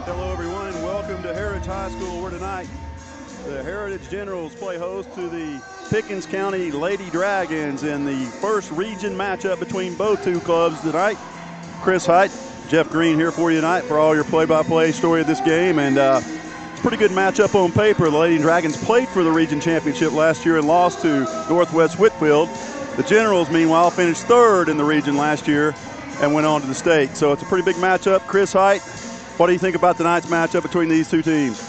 Hello, everyone, and welcome to Heritage High School, where tonight the Heritage Generals play host to the Pickens County Lady Dragons in the first region matchup between both two clubs tonight. Chris Height, Jeff Green here for you tonight for all your play-by-play story of this game, and it's a pretty good matchup on paper. The Lady Dragons played for the region championship last year and lost to Northwest Whitfield. The Generals, meanwhile, finished third in the region last year and went on to the state. So it's a pretty big matchup. Chris Height, what do you think about tonight's matchup between these two teams?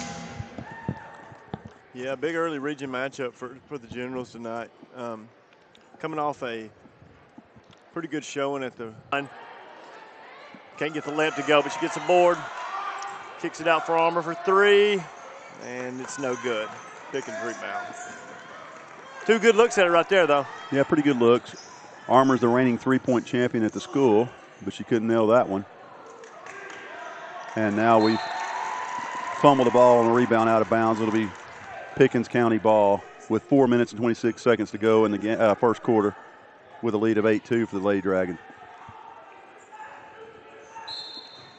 Yeah, big early region matchup for the Generals tonight. Coming off a pretty good showing at the line. Can't get the layup to go, but she gets a board. Kicks it out for Armour for three, and it's no good. Pickens rebound. Two good looks at it right there, though. Yeah, pretty good looks. Armour's the reigning three-point champion at the school, but she couldn't nail that one. And now we fumbled the ball on a rebound out of bounds. It'll be Pickens County ball with 4 minutes and 26 seconds to go in the first quarter with a lead of 8-2 for the Lady Dragons.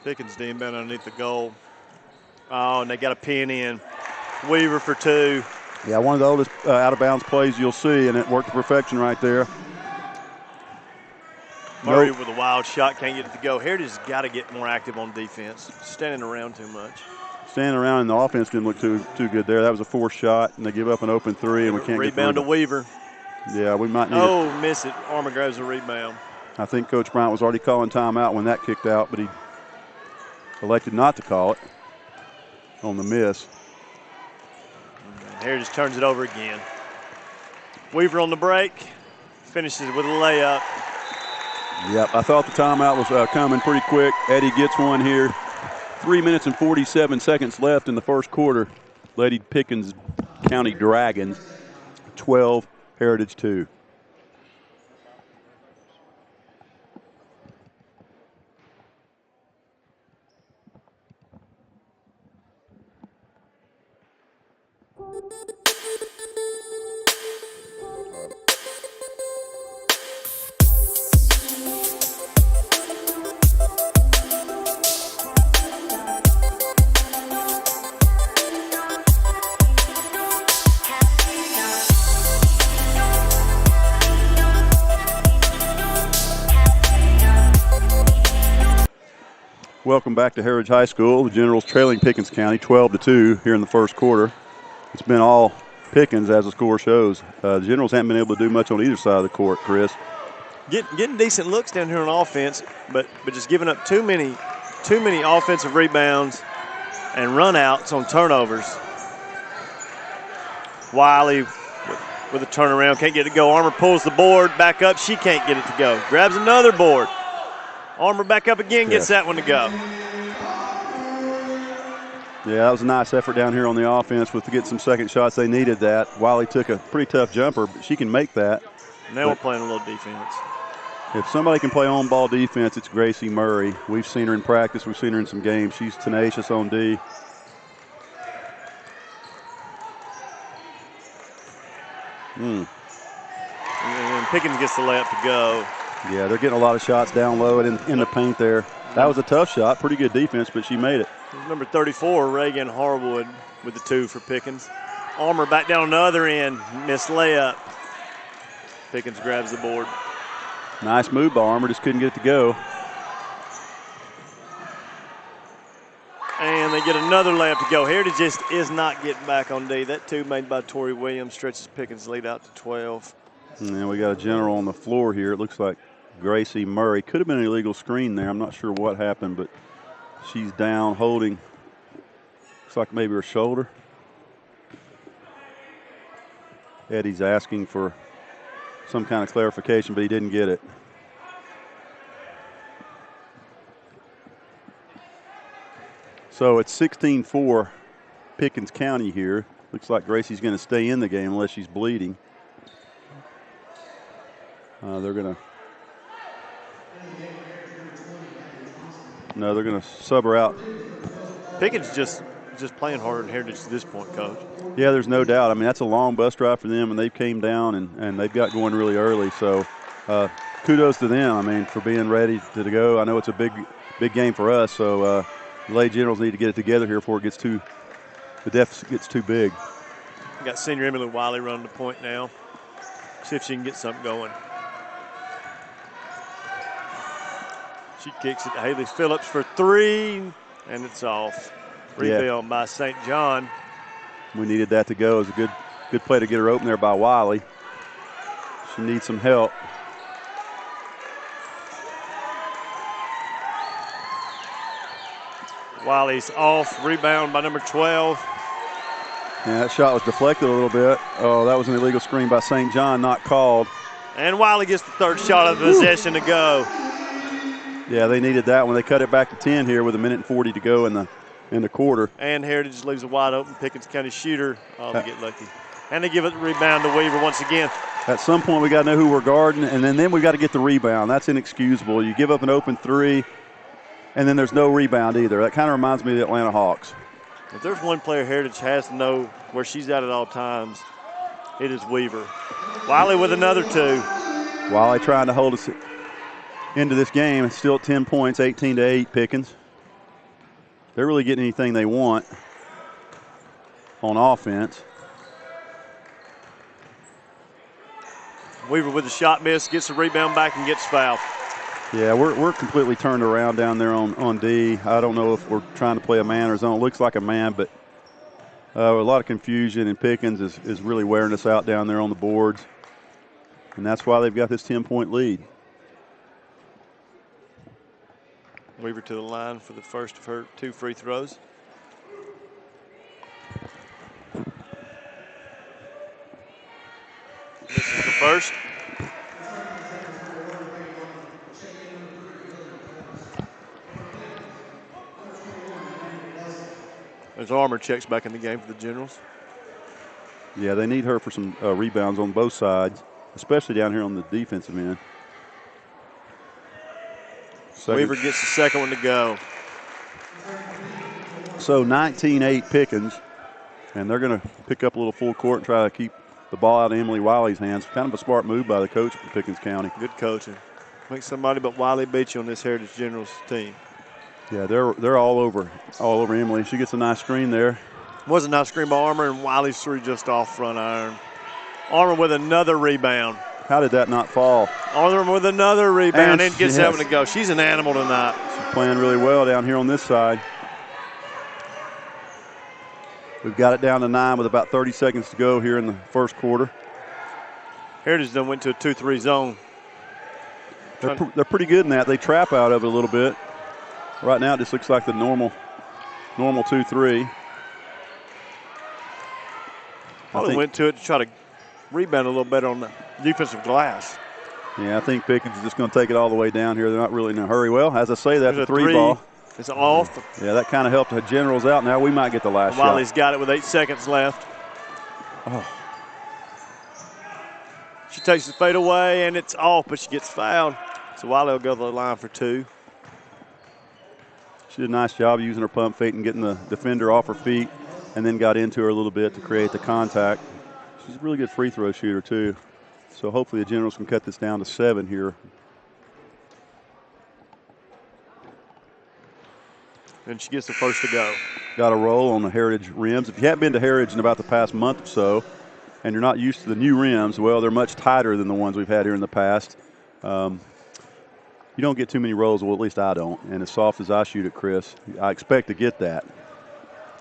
Pickens D inbound underneath the goal. Oh, and they got a pin in. Weaver for two. Yeah, one of the oldest out-of-bounds plays you'll see, and it worked to perfection right there. Murray with a wild shot, can't get it to go. Heritage has got to get more active on defense. Standing around too much. Standing around, and the offense didn't look too good there. That was a forced shot, and they give up an open three, and we can't rebound get to Weaver. Yeah, we might need it. Miss it. Armour grabs a rebound. I think Coach Bryant was already calling timeout when that kicked out, but he elected not to call it on the miss. Heritage turns it over again. Weaver on the break, finishes with a layup. Yep, I thought the timeout was coming pretty quick. Eddie gets one here. 3 minutes and 47 seconds left in the first quarter. Lady Pickens County Dragons, 12, Heritage 2. Welcome back to Heritage High School. The Generals trailing Pickens County 12-2 here in the first quarter. It's been all Pickens as the score shows. The Generals haven't been able to do much on either side of the court, Chris. Getting decent looks down here on offense, but just giving up too many offensive rebounds and runouts on turnovers. Wiley with a turnaround, can't get it to go. Armour pulls the board back up. She can't get it to go. Grabs another board. Armour back up again, gets that one to go. Yeah, that was a nice effort down here on the offense to get some second shots. They needed that. Wiley took a pretty tough jumper, but she can make that. Now we're playing a little defense. If somebody can play on-ball defense, it's Gracie Murray. We've seen her in practice. We've seen her in some games. She's tenacious on D. And Pickens gets the layup to go. Yeah, they're getting a lot of shots down low and in the paint there. That was a tough shot. Pretty good defense, but she made it. Number 34, Reagan Harwood with the two for Pickens. Armour back down on the other end. Missed layup. Pickens grabs the board. Nice move by Armour. Just couldn't get it to go. And they get another layup to go. Heritage just is not getting back on D. That two made by Tori Williams stretches Pickens' lead out to 12. And we got a General on the floor here. It looks like Gracie Murray. Could have been an illegal screen there. I'm not sure what happened, but she's down holding, looks like maybe her shoulder. Eddie's asking for some kind of clarification, but he didn't get it. So it's 16-4 Pickens County here. Looks like Gracie's going to stay in the game unless she's bleeding. They're going to sub her out. Pickens just playing hard in Heritage at this point, Coach. Yeah, there's no doubt. I mean, that's a long bus drive for them, and they came down and they've got going really early. So kudos to them, I mean, for being ready to go. I know it's a big game for us, so the Lady Generals need to get it together here before the deficit gets too big. We got senior Emily Wiley running the point now. See if she can get something going. She kicks it to Haley Phillips for 3, and it's off. Rebound by St. John. We needed that to go. It was a good play to get her open there by Wiley. She needs some help. Wiley's off. Rebound by number 12. Yeah, that shot was deflected a little bit. Oh, that was an illegal screen by St. John, not called. And Wiley gets the third shot of the possession to go. Yeah, they needed that when they cut it back to 10 here with 1:40 to go in the quarter. And Heritage leaves a wide open Pickens County shooter. Oh, they get lucky. And they give it the rebound to Weaver once again. At some point, we got to know who we're guarding, and then we got to get the rebound. That's inexcusable. You give up an open 3, and then there's no rebound either. That kind of reminds me of the Atlanta Hawks. If there's one player Heritage has to know where she's at all times, it is Weaver. Wiley with another 2. Wiley trying to hold us into this game. It's still at 10 points, 18-8 Pickens. They're really getting anything they want on offense. Weaver with the shot miss, gets the rebound back and gets fouled. Yeah, we're completely turned around down there on D. I don't know if we're trying to play a man or zone. It looks like a man, but a lot of confusion, and Pickens is really wearing us out down there on the boards. And that's why they've got this 10-point lead. Weaver to the line for the first of her 2 free throws. This is the first. There's Armour checks back in the game for the Generals. Yeah, they need her for some rebounds on both sides, especially down here on the defensive end. Weaver gets the second one to go. So 19-8 Pickens, and they're going to pick up a little full court and try to keep the ball out of Emily Wiley's hands. Kind of a smart move by the coach for Pickens County. Good coaching. Make somebody but Wiley beat you on this Heritage Generals team. Yeah, they're all over Emily. She gets a nice screen there. Was a nice screen by Armour, and Wiley's 3 just off front iron. Armour with another rebound. How did that not fall? Armour with another rebound and gets that one to go. She's an animal tonight. She's playing really well down here on this side. We've got it down to 9 with about 30 seconds to go here in the first quarter. Heritage done went to a 2-3 zone. They're pretty good in that. They trap out of it a little bit. Right now it just looks like the normal 2-3. Probably went to it to try to rebound a little better on the defensive glass. Yeah, I think Pickens is just going to take it all the way down here. They're not really in a hurry. Well, as I say, that's a 3 ball. It's off. Yeah, that kind of helped the Generals out. Now we might get the last shot. Wiley's got it with 8 seconds left. Oh. She takes the fade away, and it's off, but she gets fouled. So Wiley will go to the line for 2. She did a nice job using her pump fake and getting the defender off her feet, and then got into her a little bit to create the contact. She's a really good free throw shooter, too. So hopefully the Generals can cut this down to 7 here. And she gets the first to go. Got a roll on the Heritage rims. If you haven't been to Heritage in about the past month or so, and you're not used to the new rims, well, they're much tighter than the ones we've had here in the past. You don't get too many rolls, well, at least I don't. And as soft as I shoot it, Chris, I expect to get that.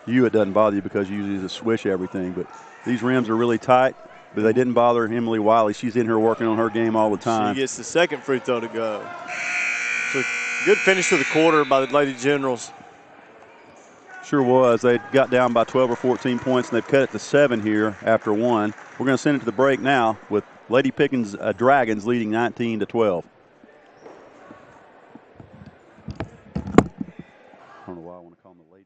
It doesn't bother you because you usually just swish everything. But these rims are really tight, but they didn't bother Emily Wiley. She's in here working on her game all the time. She gets the second free throw to go. So good finish to the quarter by the Lady Generals. Sure was. They got down by 12 or 14 points, and they've cut it to 7 here after 1. We're going to send it to the break now with Lady Pickens Dragons leading 19-12. I don't know why I want to call them the Lady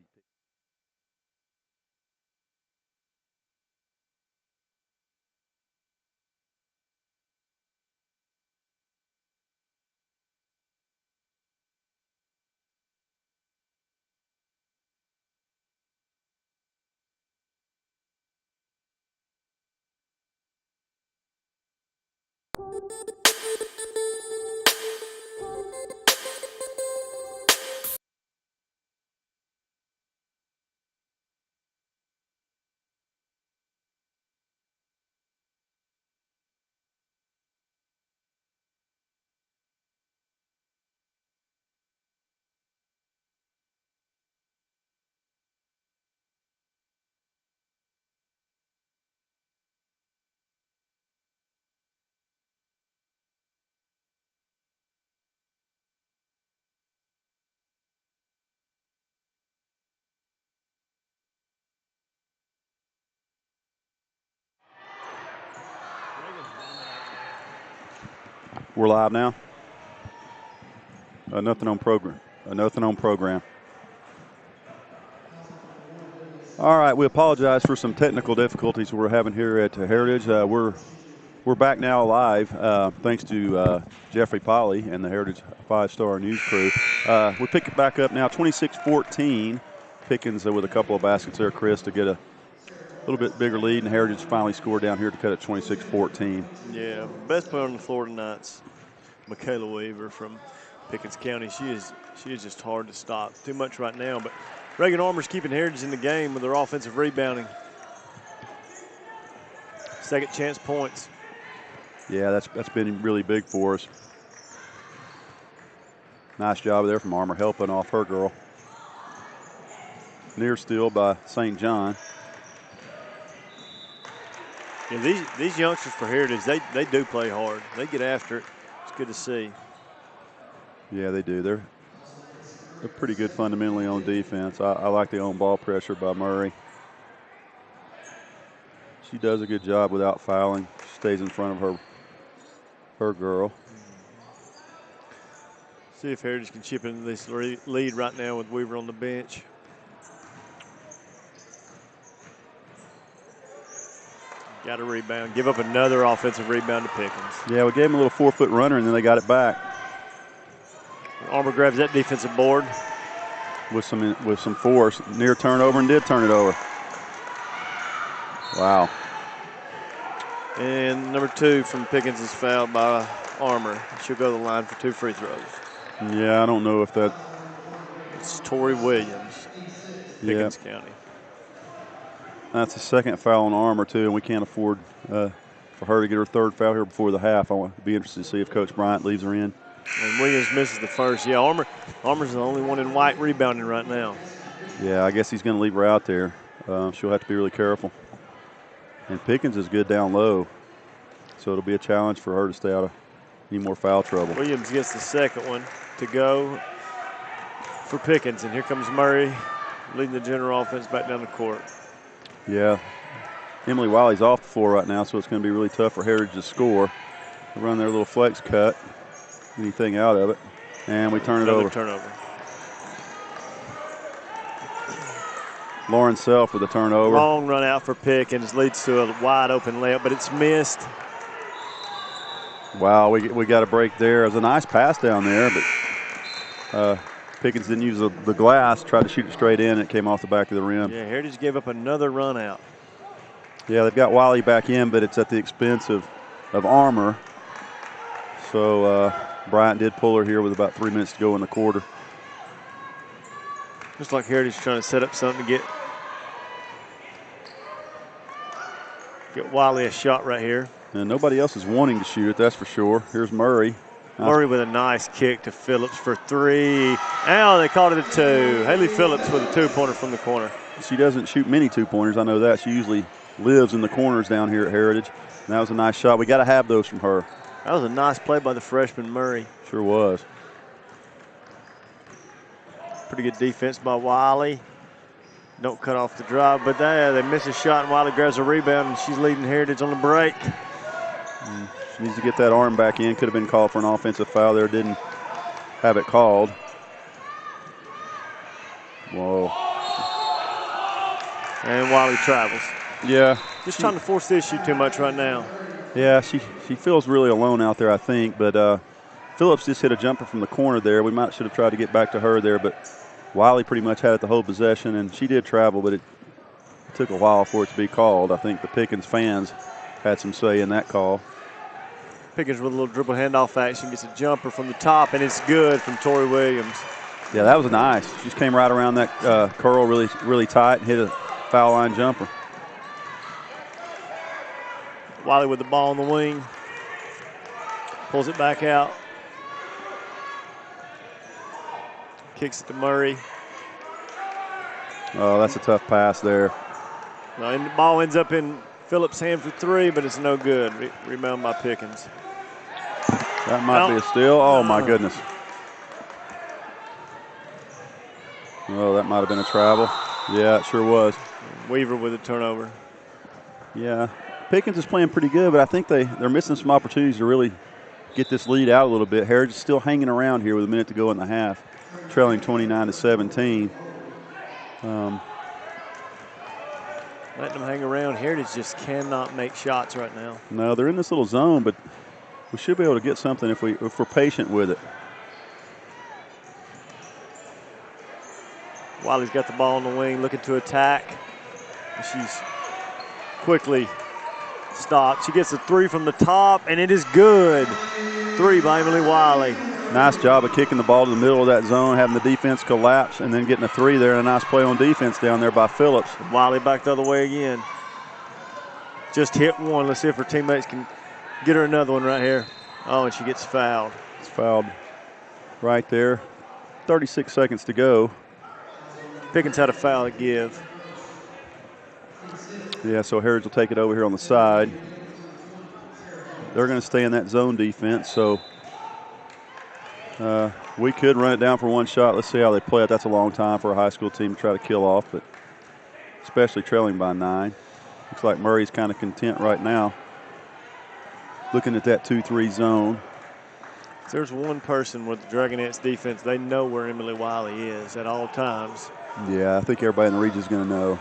We're live now. Nothing on program. Nothing on program. All right, we apologize for some technical difficulties we're having here at Heritage. We're back now live, thanks to Jeffrey Polly and the Heritage 5-Star News crew. We're picking back up now, 26-14. Pickens with a couple of baskets there, Chris, to get a little bit bigger lead, and Heritage finally scored down here to cut it 26-14. Yeah, best player on the floor tonight's Michaela Weaver from Pickens County. She is just hard to stop. Too much right now, but Reagan Armour's keeping Heritage in the game with their offensive rebounding. Second chance points. Yeah, that's been really big for us. Nice job there from Armour, helping off her girl. Near steal by St. John. Yeah, these youngsters for Heritage, they do play hard. They get after it. It's good to see. Yeah, they do. They're pretty good fundamentally on defense. I like the on ball pressure by Murray. She does a good job without fouling. She stays in front of her girl. See if Heritage can chip into this lead right now with Weaver on the bench. Got a rebound. Give up another offensive rebound to Pickens. Yeah, we gave him a little 4-foot runner, and then they got it back. Armour grabs that defensive board. With some force. Near turnover, and did turn it over. Wow. And number 2 from Pickens is fouled by Armour. She'll go to the line for 2 free throws. Yeah, I don't know if that. It's Tori Williams, Pickens County. That's the second foul on Armour, too, and we can't afford for her to get her third foul here before the half. I want to be interested to see if Coach Bryant leaves her in. And Williams misses the first. Yeah, Armour's the only one in white rebounding right now. Yeah, I guess he's going to leave her out there. She'll have to be really careful. And Pickens is good down low, so it'll be a challenge for her to stay out of any more foul trouble. Williams gets the second one to go for Pickens, and here comes Murray leading the general offense back down the court. Yeah, Emily Wiley's off the floor right now, so it's going to be really tough for Heritage to score. They run their little flex cut, anything out of it, and we turn it over. Turnover. Lauren Self with a turnover. Long run out for Pickens leads to a wide open layup, but it's missed. Wow, we got a break there. It was a nice pass down there, but Pickens didn't use the glass, tried to shoot it straight in, and it came off the back of the rim. Yeah, Heritage gave up another run out. Yeah, they've got Wiley back in, but it's at the expense of Armour. So Bryant did pull her here with about 3 minutes to go in the quarter. Looks like Heritage trying to set up something to get Wiley a shot right here. And nobody else is wanting to shoot it, that's for sure. Here's Murray. Murray with a nice kick to Phillips for 3. Now they called it a 2. Haley Phillips with a 2-pointer from the corner. She doesn't shoot many 2-pointers, I know that. She usually lives in the corners down here at Heritage. And that was a nice shot. We got to have those from her. That was a nice play by the freshman Murray. Sure was. Pretty good defense by Wiley. Don't cut off the drive, but they miss a shot, and Wiley grabs a rebound, and she's leading Heritage on the break. She needs to get that arm back in. Could have been called for an offensive foul there. Didn't have it called. Whoa. And Wiley travels. Yeah. Just trying to force the issue too much right now. Yeah, she feels really alone out there, I think. But Phillips just hit a jumper from the corner there. We should have tried to get back to her there, but Wiley pretty much had it the whole possession, and she did travel, but it took a while for it to be called. I think the Pickens fans had some say in that call. Pickens with a little dribble handoff action, gets a jumper from the top, and it's good from Tori Williams. Yeah, that was nice. She just came right around that curl really tight and hit a foul line jumper. Wiley with the ball on the wing. Pulls it back out. Kicks it to Murray. Oh, that's a tough pass there. No, and the ball ends up in Phillips' hand for three, but it's no good. Rebound by Pickens. That might be a steal. Oh, my goodness. Oh, that might have been a travel. Yeah, it sure was. Weaver with a turnover. Yeah, Pickens is playing pretty good, but I think they're missing some opportunities to really get this lead out a little bit. Heritage is still hanging around here with a minute to go in the half, trailing 29-17. Letting them hang around. Heritage just cannot make shots right now. No, they're in this little zone, but we should be able to get something if we're patient with it. Wiley's got the ball on the wing, looking to attack. She's quickly stopped. She gets a three from the top, and it is good. Three by Emily Wiley. Nice job of kicking the ball to the middle of that zone, having the defense collapse, and then getting a three there, and a nice play on defense down there by Phillips. Wiley back the other way again. Just hit one. Let's see if her teammates can get her another one right here. Oh, and she gets fouled. It's fouled right there. 36 seconds to go. Pickens had a foul to give. Yeah, so Heritage will take it over here on the side. They're going to stay in that zone defense, so we could run it down for one shot. Let's see how they play it. That's a long time for a high school team to try to kill off, but especially trailing by 9. Looks like Murray's kind of content right now, looking at that 2-3 zone. If there's one person with the Dragonettes defense, they know where Emily Wiley is at all times. Yeah, I think everybody in the region is going to know.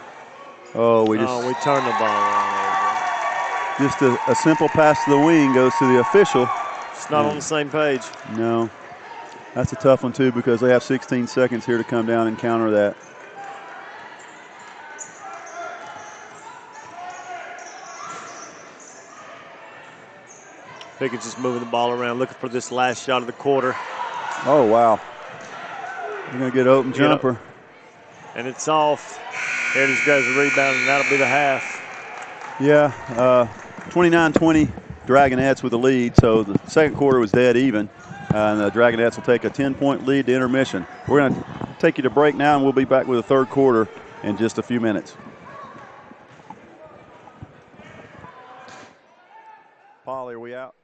Oh, we turned the ball around. Just a simple pass to the wing goes to the official. It's not on the same page. No. That's a tough one, too, because they have 16 seconds here to come down and counter that. Pickens just moving the ball around, looking for this last shot of the quarter. Oh, wow. We're going to get open jumper. And it's off. Heritage grabs the rebound, and that'll be the half. Yeah, 29-20 Dragonettes with the lead, so the second quarter was dead even. And the Dragonettes will take a 10-point lead to intermission. We're going to take you to break now, and we'll be back with the third quarter in just a few minutes. Polly, are we out?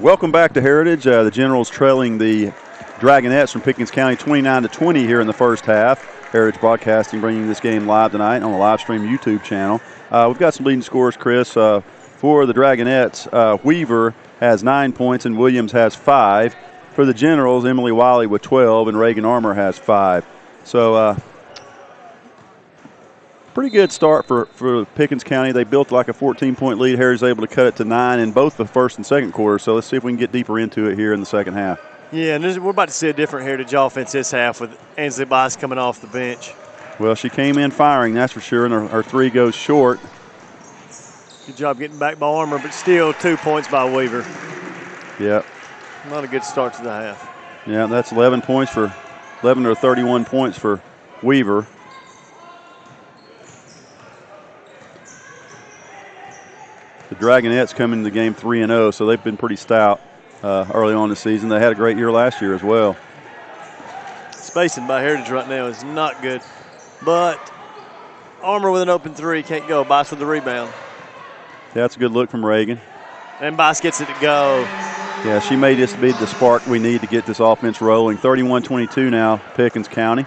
Welcome back to Heritage. The Generals trailing the Dragonettes from Pickens County 29-20 here in the first half. Heritage Broadcasting bringing this game live tonight on the live stream YouTube channel. We've got some leading scores, Chris. For the Dragonettes, Weaver has 9 points and Williams has 5. For the Generals, Emily Wiley with 12 and Reagan Armour has 5. So pretty good start for Pickens County. They built like a 14-point lead. Harry's able to cut it to 9 in both the first and second quarter. So let's see if we can get deeper into it here in the second half. Yeah, and we're about to see a different Heritage offense this half with Ainsley Bice coming off the bench. Well, she came in firing, that's for sure, and her three goes short. Good job getting back by Armour, but still 2 points by Weaver. Yep. Not a good start to the half. Yeah, that's 11 or 31 points for Weaver. The Dragonettes come into the game 3-0, so they've been pretty stout early on in the season. They had a great year last year as well. Spacing by Heritage right now is not good, but Armour with an open three, can't go. Bice with the rebound. That's a good look from Reagan. And Bice gets it to go. Yeah, she may just be the spark we need to get this offense rolling. 31-22 now, Pickens County.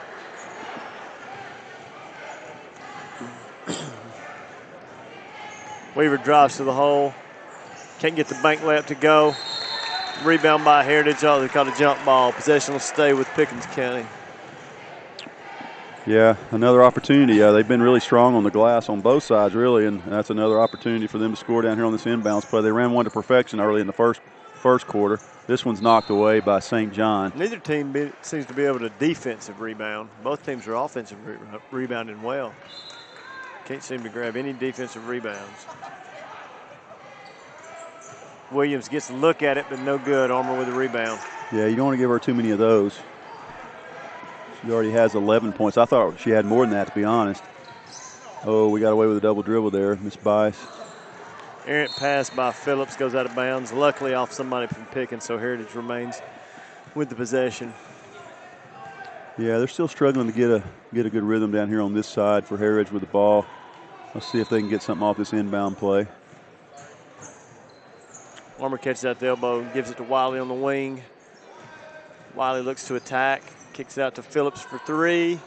Weaver drives to the hole. Can't get the bank layup to go. Rebound by Heritage. Oh, they caught a jump ball. Possession will stay with Pickens County. Yeah, another opportunity. They've been really strong on the glass on both sides, really, and that's another opportunity for them to score down here on this inbounds play. They ran one to perfection early in the first quarter. This one's knocked away by St. John. Neither team seems to be able to defensive rebound. Both teams are offensive rebounding well. Can't seem to grab any defensive rebounds. Williams gets a look at it, but no good. Armour with a rebound. Yeah, you don't want to give her too many of those. She already has 11 points. I thought she had more than that, to be honest. Oh, we got away with a double dribble there, Miss Bice. Errant pass by Phillips goes out of bounds. Luckily off somebody from Pickens, so Heritage remains with the possession. Yeah, they're still struggling to get a good rhythm down here on this side for Heritage with the ball. Let's see if they can get something off this inbound play. Armour catches out the elbow, gives it to Wiley on the wing. Wiley looks to attack, kicks it out to Phillips for three,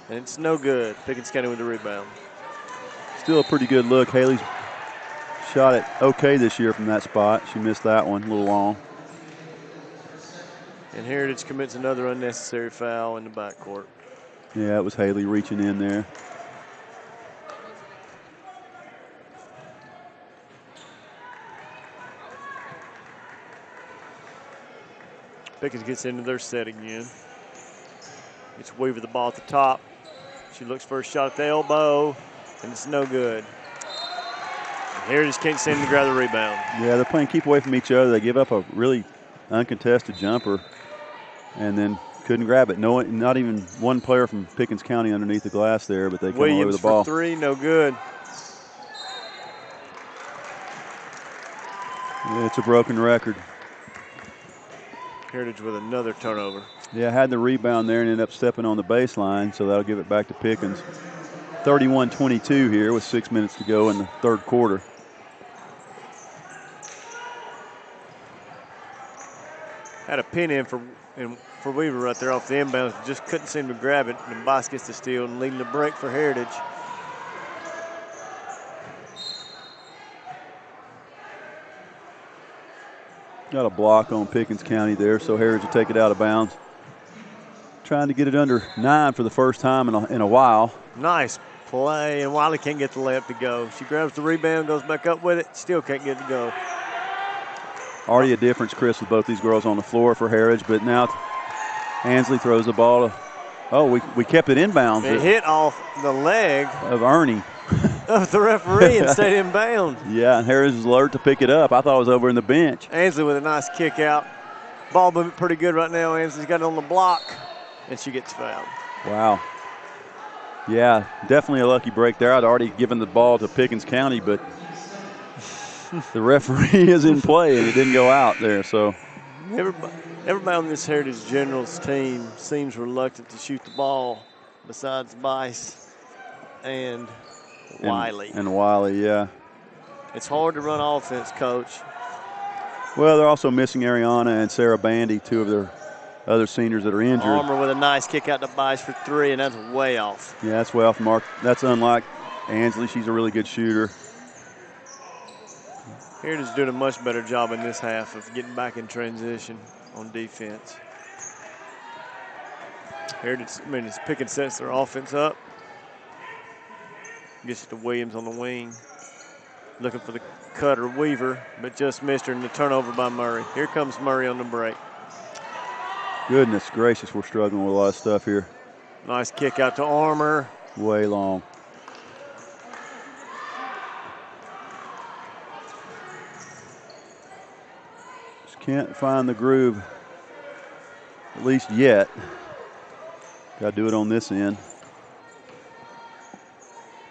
and it's no good. Pickens County with the rebound. Still a pretty good look. Haley's shot it okay this year from that spot. She missed that one, a little long. And Heritage commits another unnecessary foul in the backcourt. Yeah, it was Haley reaching in there. Pickens gets into their set again. Gets Weaver the ball at the top. She looks for a shot at the elbow, and it's no good. And Heritage can't seem to grab the rebound. Yeah, they're playing keep away from each other. They give up a really uncontested jumper and then couldn't grab it. No, not even one player from Pickens County underneath the glass there, but they come away with the ball. Williams for three, no good. Yeah, it's a broken record. Heritage with another turnover. Yeah, had the rebound there and ended up stepping on the baseline, so that'll give it back to Pickens. 31-22 here with 6 minutes to go in the third quarter. Had a pin in for Weaver right there off the inbounds. Just couldn't seem to grab it. And Bice gets the steal and leading the break for Heritage. Got a block on Pickens County there, so Heritage will take it out of bounds. Trying to get it under 9 for the first time in a while. Nice play, and Wiley can't get the layup to go. She grabs the rebound, goes back up with it, still can't get it to go. Already a difference, Chris, with both these girls on the floor for Heritage, but now Ansley throws the ball to, we kept it inbounds. It hit off the leg of Ernie. of the referee and stayed in bounds. Yeah, and Harris is alert to pick it up. I thought it was over in the bench. Ansley with a nice kick out. Ball moving pretty good right now. Ansley's got it on the block, and she gets fouled. Wow. Yeah, definitely a lucky break there. I'd already given the ball to Pickens County, but the referee is in play, and it didn't go out there. So everybody on this Heritage Generals team seems reluctant to shoot the ball, besides Bice and Wiley. And Wiley, yeah. It's hard to run offense, Coach. Well, they're also missing Ariana and Sarah Bandy, two of their other seniors that are injured. Armour with a nice kick out to Bice for 3, and that's way off. Yeah, that's way off the mark. That's unlike Ansley. She's a really good shooter. Heritage is doing a much better job in this half of getting back in transition on defense. Heritage, it's Pickens sets their offense up. Gets it to Williams on the wing. Looking for the cutter Weaver, but just missed her, and the turnover by Murray. Here comes Murray on the break. Goodness gracious, we're struggling with a lot of stuff here. Nice kick out to Armour. Way long. Just can't find the groove, at least yet. Got to do it on this end.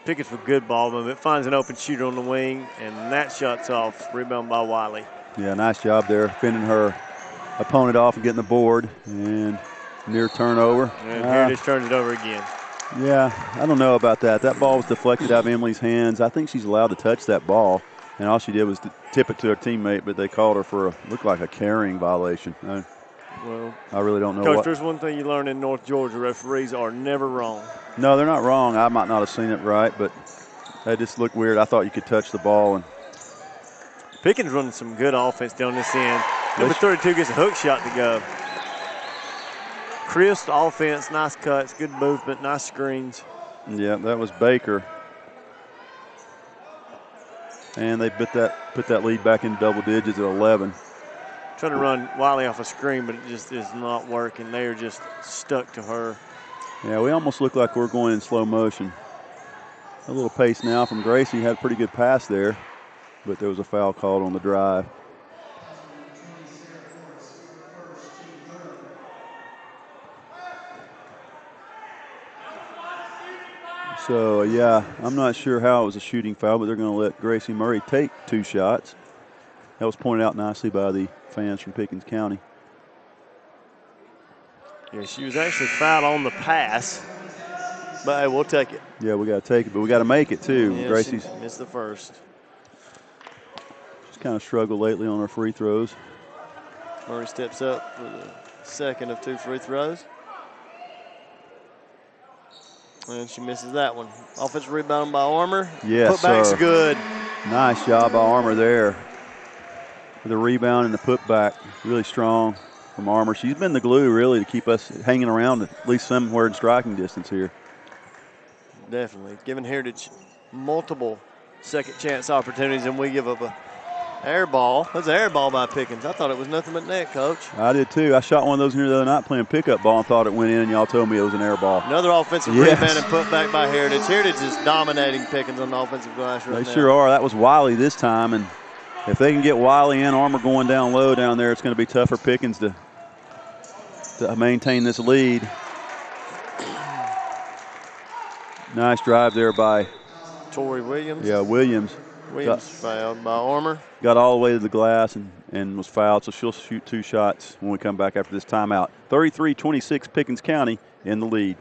Pickens with good ball movement. Finds an open shooter on the wing, and that shot's off. Rebound by Wiley. Yeah, nice job there, fending her opponent off and getting the board, and near turnover. And Heritage turns it over again. Yeah, I don't know about that. That ball was deflected out of Emily's hands. I think she's allowed to touch that ball, and all she did was to tip it to her teammate, but they called her for looked like a carrying violation. Well, I really don't know. Coach, there's one thing you learn in North Georgia: referees are never wrong. No, they're not wrong. I might not have seen it right, but that just looked weird. I thought you could touch the ball. And Pickens running some good offense down this end. Number 32 gets a hook shot to go. Crisp offense, nice cuts, good movement, nice screens. Yeah, that was Baker. And they put that lead back in double digits at 11. Trying to run Wiley off a screen, but it just is not working. They are just stuck to her. Yeah, we almost look like we're going in slow motion. A little pace now from Gracie. Had a pretty good pass there, but there was a foul called on the drive. So, yeah, I'm not sure how it was a shooting foul, but they're going to let Gracie Murray take 2 shots. That was pointed out nicely by the fans from Pickens County. Yeah, she was actually fouled on the pass, but hey, we'll take it. Yeah, we got to take it, but we got to make it too. Yeah, Gracie's she missed the first. She's kind of struggled lately on her free throws. Murray steps up for the second of 2 free throws. And she misses that one. Offensive rebound by Armour. Yes, Putback's good. Nice job by Armour there. For the rebound and the putback, really strong from Armour. She's been the glue, really, to keep us hanging around at least somewhere in striking distance here. Definitely. Giving Heritage multiple second chance opportunities, and we give up a air ball. That's an air ball by Pickens. I thought it was nothing but net, Coach. I did too. I shot one of those here the other night playing pickup ball and thought it went in, and y'all told me it was an air ball. Another offensive rebound and putback by Heritage. Heritage is dominating Pickens on the offensive glass right now. They sure are. That was Wiley this time, and if they can get Wiley and Armour going down low down there, it's going to be tough for Pickens to maintain this lead. Nice drive there by Tori Williams. Yeah, Williams. Williams fouled by Armour. Got all the way to the glass and was fouled, so she'll shoot 2 shots when we come back after this timeout. 33-26, Pickens County in the lead.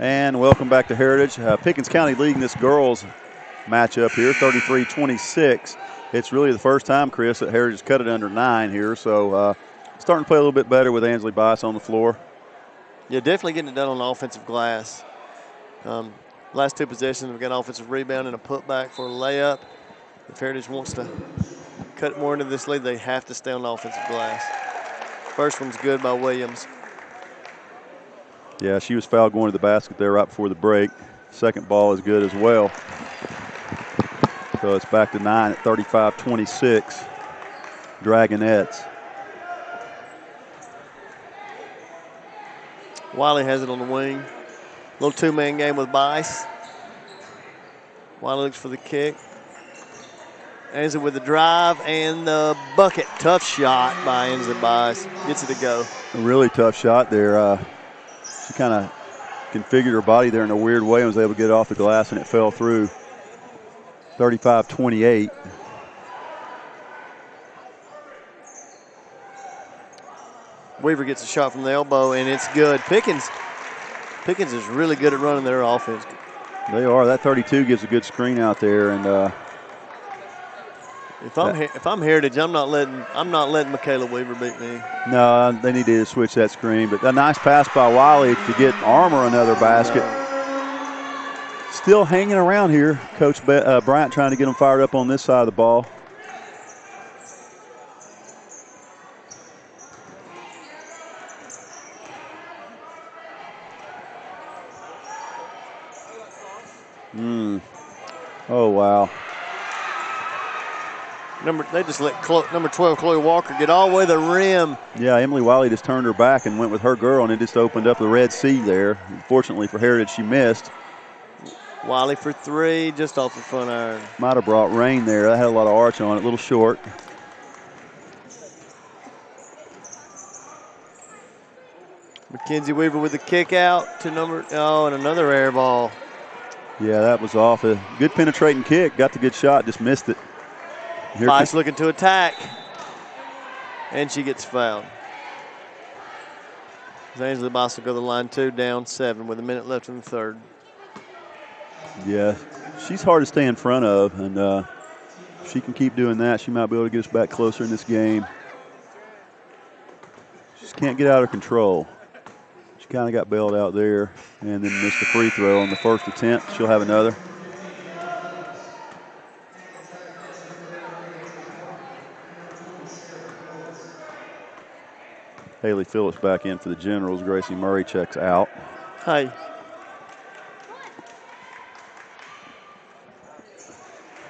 And welcome back to Heritage. Pickens County leading this girls matchup here, 33-26. It's really the first time, Chris, that Heritage has cut it under 9 here. So starting to play a little bit better with Ansley Bice on the floor. Yeah, definitely getting it done on the offensive glass. Last 2 possessions, we've got an offensive rebound and a putback for a layup. If Heritage wants to cut more into this lead, they have to stay on the offensive glass. First one's good by Williams. Yeah, she was fouled going to the basket there right before the break. Second ball is good as well. So it's back to 9 at 35-26. Dragonettes. Wiley has it on the wing. Little 2-man game with Bice. Wiley looks for the kick. Ansley with the drive and the bucket. Tough shot by Ansley Bice. Gets it to go. A really tough shot there. She kind of configured her body there in a weird way and was able to get it off the glass, and it fell through. 35-28. Weaver gets a shot from the elbow, and it's good. Pickens is really good at running their offense. They are. That 32 gives a good screen out there, and if I'm Heritage, I'm not letting Michaela Weaver beat me. no, they need to switch that screen. But a nice pass by Wiley to get Armour another basket. No. Still hanging around here. Coach Bryant trying to get them fired up on this side of the ball. Oh, wow. They just let number 12, Chloe Walker, get all the way to the rim. Yeah, Emily Wiley just turned her back and went with her girl, and it just opened up the Red Sea there. Fortunately for Heritage, she missed. Wiley for 3, just off the front iron. Might have brought rain there. That had a lot of arch on it, a little short. Mackenzie Weaver with the kick out to and another air ball. Yeah, that was off. A good penetrating kick. Got the good shot, just missed it. Bice looking to attack. And she gets fouled. Ansley Bice will go to the line 2, down 7 with a minute left in the third. Yeah, she's hard to stay in front of, and if she can keep doing that, she might be able to get us back closer in this game. She just can't get out of control. She kind of got bailed out there and then missed the free throw on the first attempt. She'll have another. Haley Phillips back in for the Generals. Gracie Murray checks out. Hey.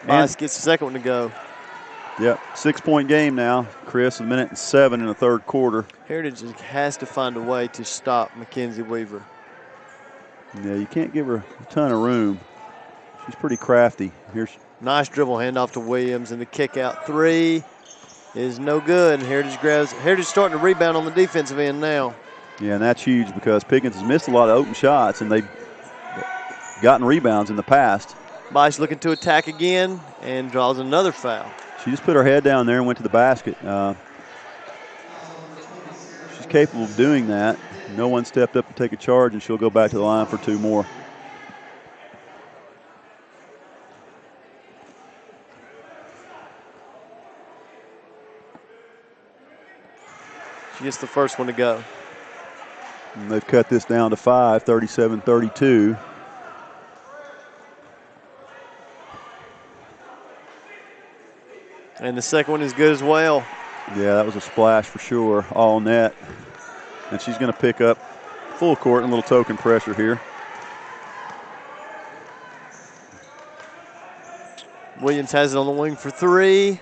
Bice gets the second one to go. Yep, 6-point game now, Chris, 1:07 in the third quarter. Heritage has to find a way to stop Mackenzie Weaver. Yeah, you can't give her a ton of room. She's pretty crafty. Nice dribble handoff to Williams, and the kick out 3 is no good. Heritage starting to rebound on the defensive end now. Yeah, and that's huge because Pickens has missed a lot of open shots, and they've gotten rebounds in the past. Bice looking to attack again and draws another foul. She just put her head down there and went to the basket. She's capable of doing that. No one stepped up to take a charge, and she'll go back to the line for 2 more. She gets the first one to go. And they've cut this down to 5, 37-32. And the second one is good as well. Yeah, that was a splash for sure, all net. And she's going to pick up full court and a little token pressure here. Williams has it on the wing for 3.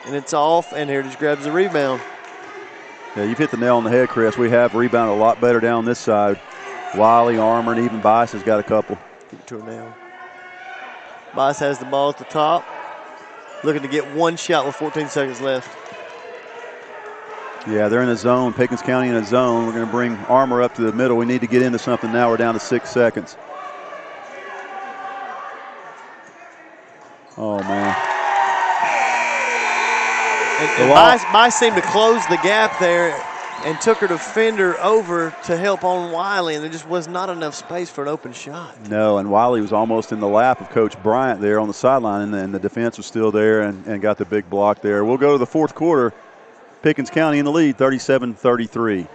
And it's off, and Heritage grabs the rebound. Yeah, you've hit the nail on the head, Chris. We have rebounded a lot better down this side. Wiley, Armour, and even Bice has got a couple. Give it to her now. Bice has the ball at the top. Looking to get one shot with 14 seconds left. Yeah, they're in a zone. Pickens County in a zone. We're going to bring Armour up to the middle. We need to get into something now. We're down to 6 seconds. Oh, man. And Bice seemed to close the gap there, and took her defender over to help on Wiley, and there just was not enough space for an open shot. No, and Wiley was almost in the lap of Coach Bryant there on the sideline, and the defense was still there and got the big block there. We'll go to the fourth quarter. Pickens County in the lead, 37-33.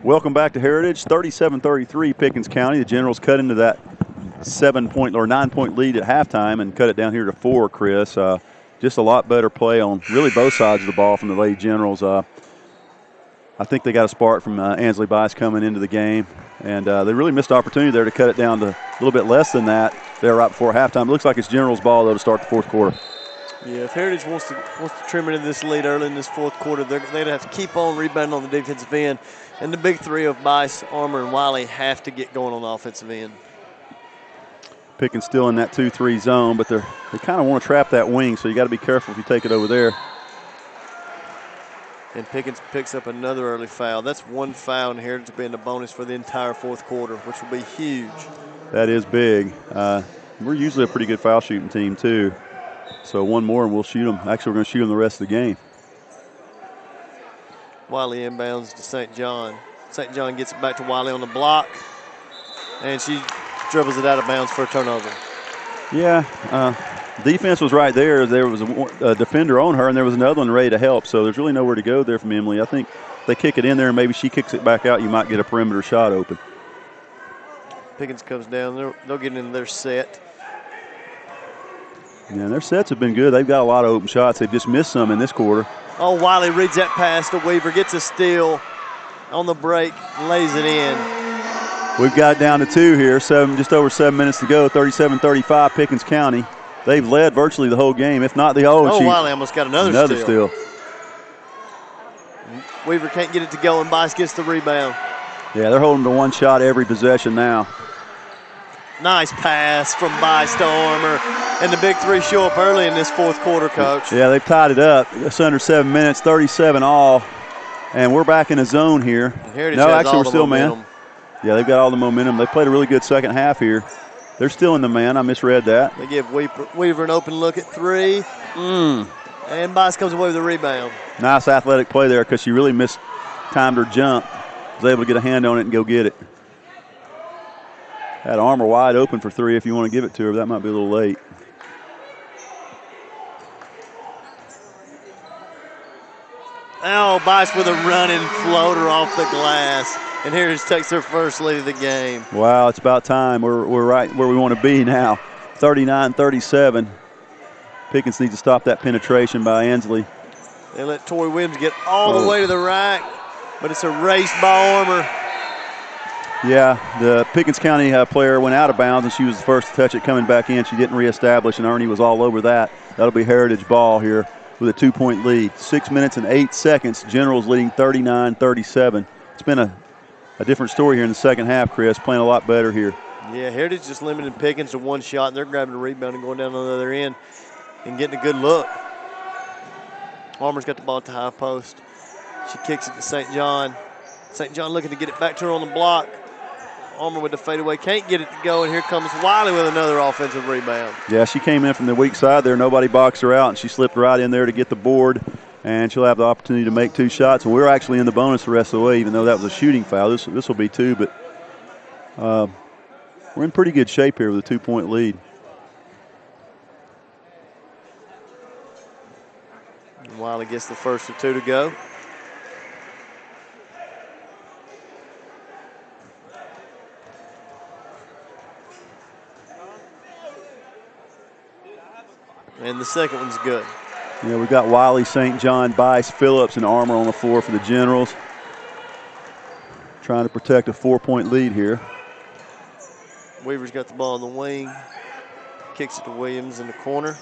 Welcome back to Heritage, 37-33 Pickens County. The Generals cut into that 9-point lead at halftime and cut it down here to 4, Chris. Just a lot better play on really both sides of the ball from the Lady Generals. I think they got a spark from Ansley Bice coming into the game, and they really missed the opportunity there to cut it down to a little bit less than that there right before halftime. It looks like it's Generals' ball, though, to start the fourth quarter. Yeah, if Heritage wants to trim into this lead early in this fourth quarter, they'd have to keep on rebounding on the defensive end. And the big three of Bice, Armour, and Wiley have to get going on the offensive end. Pickens still in that 2-3 zone, but they kind of want to trap that wing, so you got to be careful if you take it over there. And Pickens picks up another early foul. That's one foul, and Heritage will be in the bonus for the entire fourth quarter, which will be huge. That is big. We're usually a pretty good foul shooting team, too. So one more, and we'll shoot them. Actually, we're going to shoot them the rest of the game. Wiley inbounds to St. John. St. John gets it back to Wiley on the block, and she dribbles it out of bounds for a turnover. Yeah, defense was right there. There was a defender on her, and there was another one ready to help. So there's really nowhere to go there from Emily. I think if they kick it in there and maybe she kicks it back out, you might get a perimeter shot open. Pickens comes down. They'll get into their set. Yeah, their sets have been good. They've got a lot of open shots. They've just missed some in this quarter. Oh, Wiley reads that pass to Weaver, gets a steal on the break, lays it in. We've got down to 2 here, just over 7 minutes to go, 37-35 Pickens County. They've led virtually the whole game, if not the whole. Wiley almost got another steal. Weaver can't get it to go, and Bice gets the rebound. Yeah, they're holding to one shot every possession now. Nice pass from Bice to Armour. And the big three show up early in this fourth quarter, Coach. Yeah, they've tied it up. It's under 7 minutes, 37 all. And we're back in a zone here. No, actually, we're still man. Yeah, they've got all the momentum. They played a really good second half here. They're still in the man. I misread that. They give Weaver an open look at 3. And Bice comes away with a rebound. Nice athletic play there because she really mistimed her jump. Was able to get a hand on it and go get it. Had Armour wide open for 3 if you want to give it to her. That might be a little late. Oh, Bice with a running floater off the glass. And Heritage takes their first lead of the game. Wow, it's about time. We're right where we want to be now. 39-37. Pickens needs to stop that penetration by Ansley. They let Tori Williams get all the way to the rack, but it's erased by Armour. Yeah, the Pickens County player went out of bounds, and she was the first to touch it coming back in. She didn't reestablish, and Ernie was all over that. That'll be Heritage ball here with a 2-point lead. 6 minutes and 8 seconds. Generals leading 39-37. It's been a different story here in the second half, Chris. Playing a lot better here. Yeah, Heritage just limited Pickens to one shot, and they're grabbing a rebound and going down on the other end and getting a good look. Armour's got the ball at the high post. She kicks it to St. John. St. John looking to get it back to her on the block. Armour with the fadeaway, can't get it to go, and here comes Wiley with another offensive rebound. Yeah, she came in from the weak side there. Nobody boxed her out, and she slipped right in there to get the board, and she'll have the opportunity to make 2 shots. And we're actually in the bonus the rest of the way, even though that was a shooting foul. This will be 2, but we're in pretty good shape here with a 2-point lead. And Wiley gets the first of 2 to go. And the second one's good. Yeah, we've got Wiley, St. John, Bice, Phillips, and Armour on the floor for the Generals. Trying to protect a 4-point lead here. Weaver's got the ball in the wing. kicks it to Williams in the corner.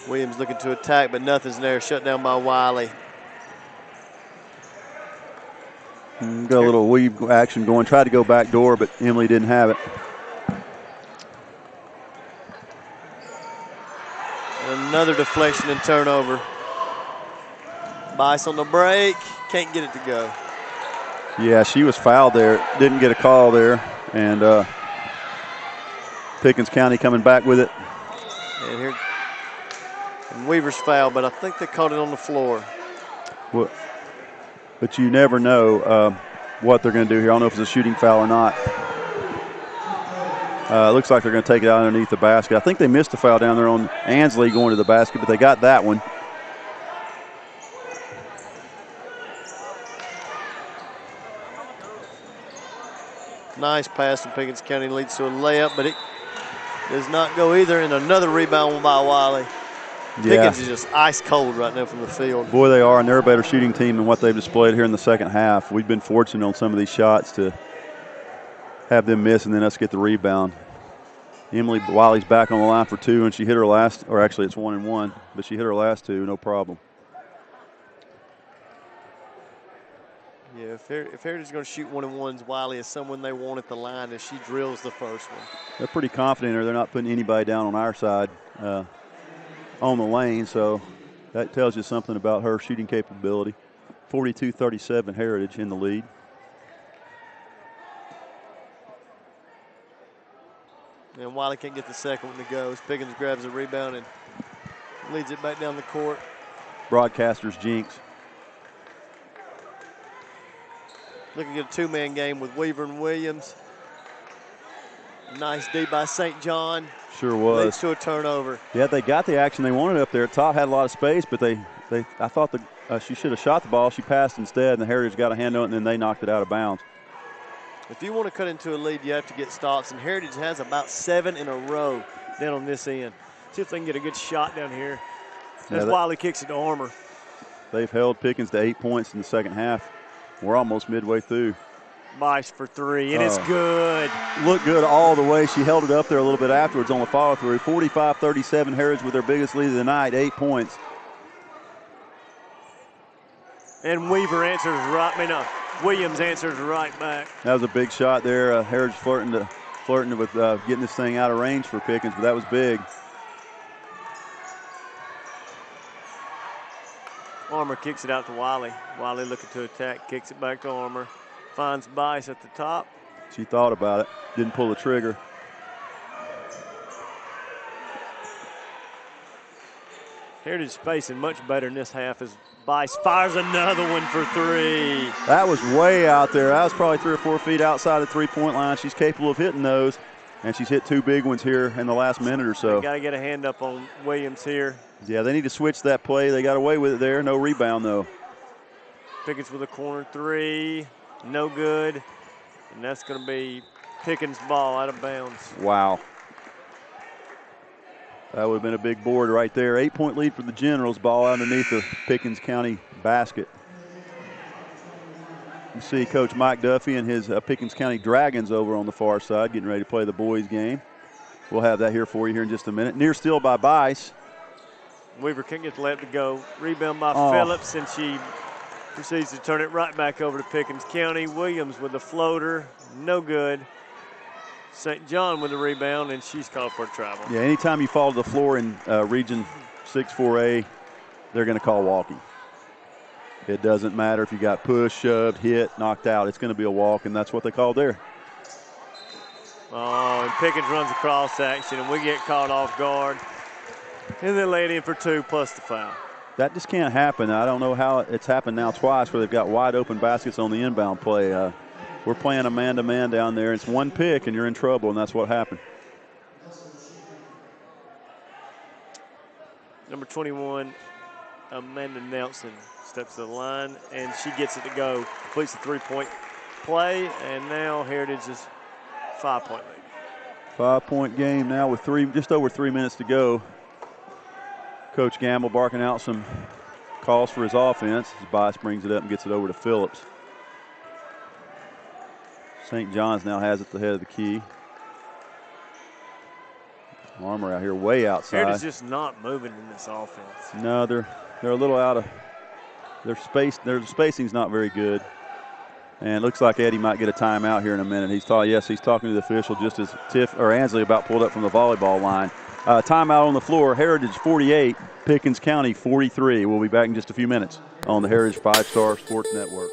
Williams looking to attack, but nothing's there. Shut down by Wiley. Got a little weave action going. Tried to go back door, but Emily didn't have it. Another deflection and turnover. Bice on the break. Can't get it to go. Yeah, she was fouled there. Didn't get a call there. And Pickens County coming back with it. And here, and Weaver's fouled, but I think they caught it on the floor. Well, but you never know what they're going to do here. I don't know if it's a shooting foul or not. It looks like they're going to take it out underneath the basket. I think they missed a foul down there on Ansley going to the basket, but they got that one. Nice pass from Pickens County, leads to a layup, but it does not go either. And another rebound by Wiley. Yeah. Pickens is just ice cold right now from the field. Boy, they are, and they're a better shooting team than what they've displayed here in the second half. We've been fortunate on some of these shots to have them miss and then us get the rebound. Emily Wiley's back on the line for two, and she hit her last, or actually it's 1 and 1, but she hit her last two, no problem. Yeah, if Heritage is going to shoot 1 and 1s, Wiley is someone they want at the line as she drills the first one. They're pretty confident here. They're not putting anybody down on our side on the lane, so that tells you something about her shooting capability. 42-37 Heritage in the lead. And Wiley can't get the second one to go as Pickens grabs the rebound and leads it back down the court. Broadcaster's jinx. Looking at a two-man game with Weaver and Williams. Nice D by St. John. Sure was. Leads to a turnover. Yeah, they got the action they wanted up there. Top had a lot of space, but I thought she should have shot the ball. She passed instead, and the Heritage got a hand on it, and then they knocked it out of bounds. If you want to cut into a lead, you have to get stops, and Heritage has about 7 in a row down on this end. See if they can get a good shot down here. As Wiley kicks it to Armour. They've held Pickens to 8 points in the second half. We're almost midway through. Bice for three, and it's good. Looked good all the way. She held it up there a little bit afterwards on the follow-through. 45-37 Heritage with their biggest lead of the night, 8 points. And Weaver answers Williams answers right back. That was a big shot there. Heritage flirting with getting this thing out of range for Pickens, but that was big. Armour kicks it out to Wiley. Wiley looking to attack, kicks it back to Armour. Finds Bice at the top. She thought about it, didn't pull the trigger. Heritage spacing much better in this half as Bice fires another one for three. That was way out there. That was probably 3 or 4 feet outside the three-point line. She's capable of hitting those, and she's hit 2 big ones here in the last minute or so. Got to get a hand up on Williams here. Yeah, they need to switch that play. They got away with it there. No rebound, though. Pickens with a corner three. No good. And that's going to be Pickens' ball out of bounds. Wow. That would have been a big board right there. 8-point lead for the Generals. Ball underneath the Pickens County basket. You see Coach Mike Duffy and his Pickens County Dragons over on the far side getting ready to play the boys game. We'll have that here for you here in just a minute. Near steal by Bice. Weaver can't get the left to go. Rebound by Phillips, and she proceeds to turn it right back over to Pickens County. Williams with a floater, no good. St. John with the rebound, and she's called for a travel. Yeah, anytime you fall to the floor in Region 6-4A, they're going to call walking. It doesn't matter if you got pushed, shoved, hit, knocked out. It's going to be a walk, and that's what they called there. Oh, and Pickens runs a cross action, and we get caught off guard. And then lay it in for 2 plus the foul. That just can't happen. I don't know how it's happened now twice where they've got wide open baskets on the inbound play. We're playing a man-to-man down there. It's one pick, and you're in trouble, and that's what happened. Number 21, Amanda Nelson, steps to the line, and she gets it to go. Completes the three-point play, and now Heritage is 5-point lead. 5-point game now with just over 3 minutes to go. Coach Gamble barking out some calls for his offense as Bice brings it up and gets it over to Phillips. St. John's now has it at the head of the key. Armour out here way outside. Heritage just not moving in this offense. No, they're a little out of their space. Their spacing's not very good. And it looks like Eddie might get a timeout here in a minute. He's talking to the official just as Ansley about pulled up from the volleyball line. Timeout on the floor. Heritage 48, Pickens County 43. We'll be back in just a few minutes on the Heritage 5-Star Sports Network.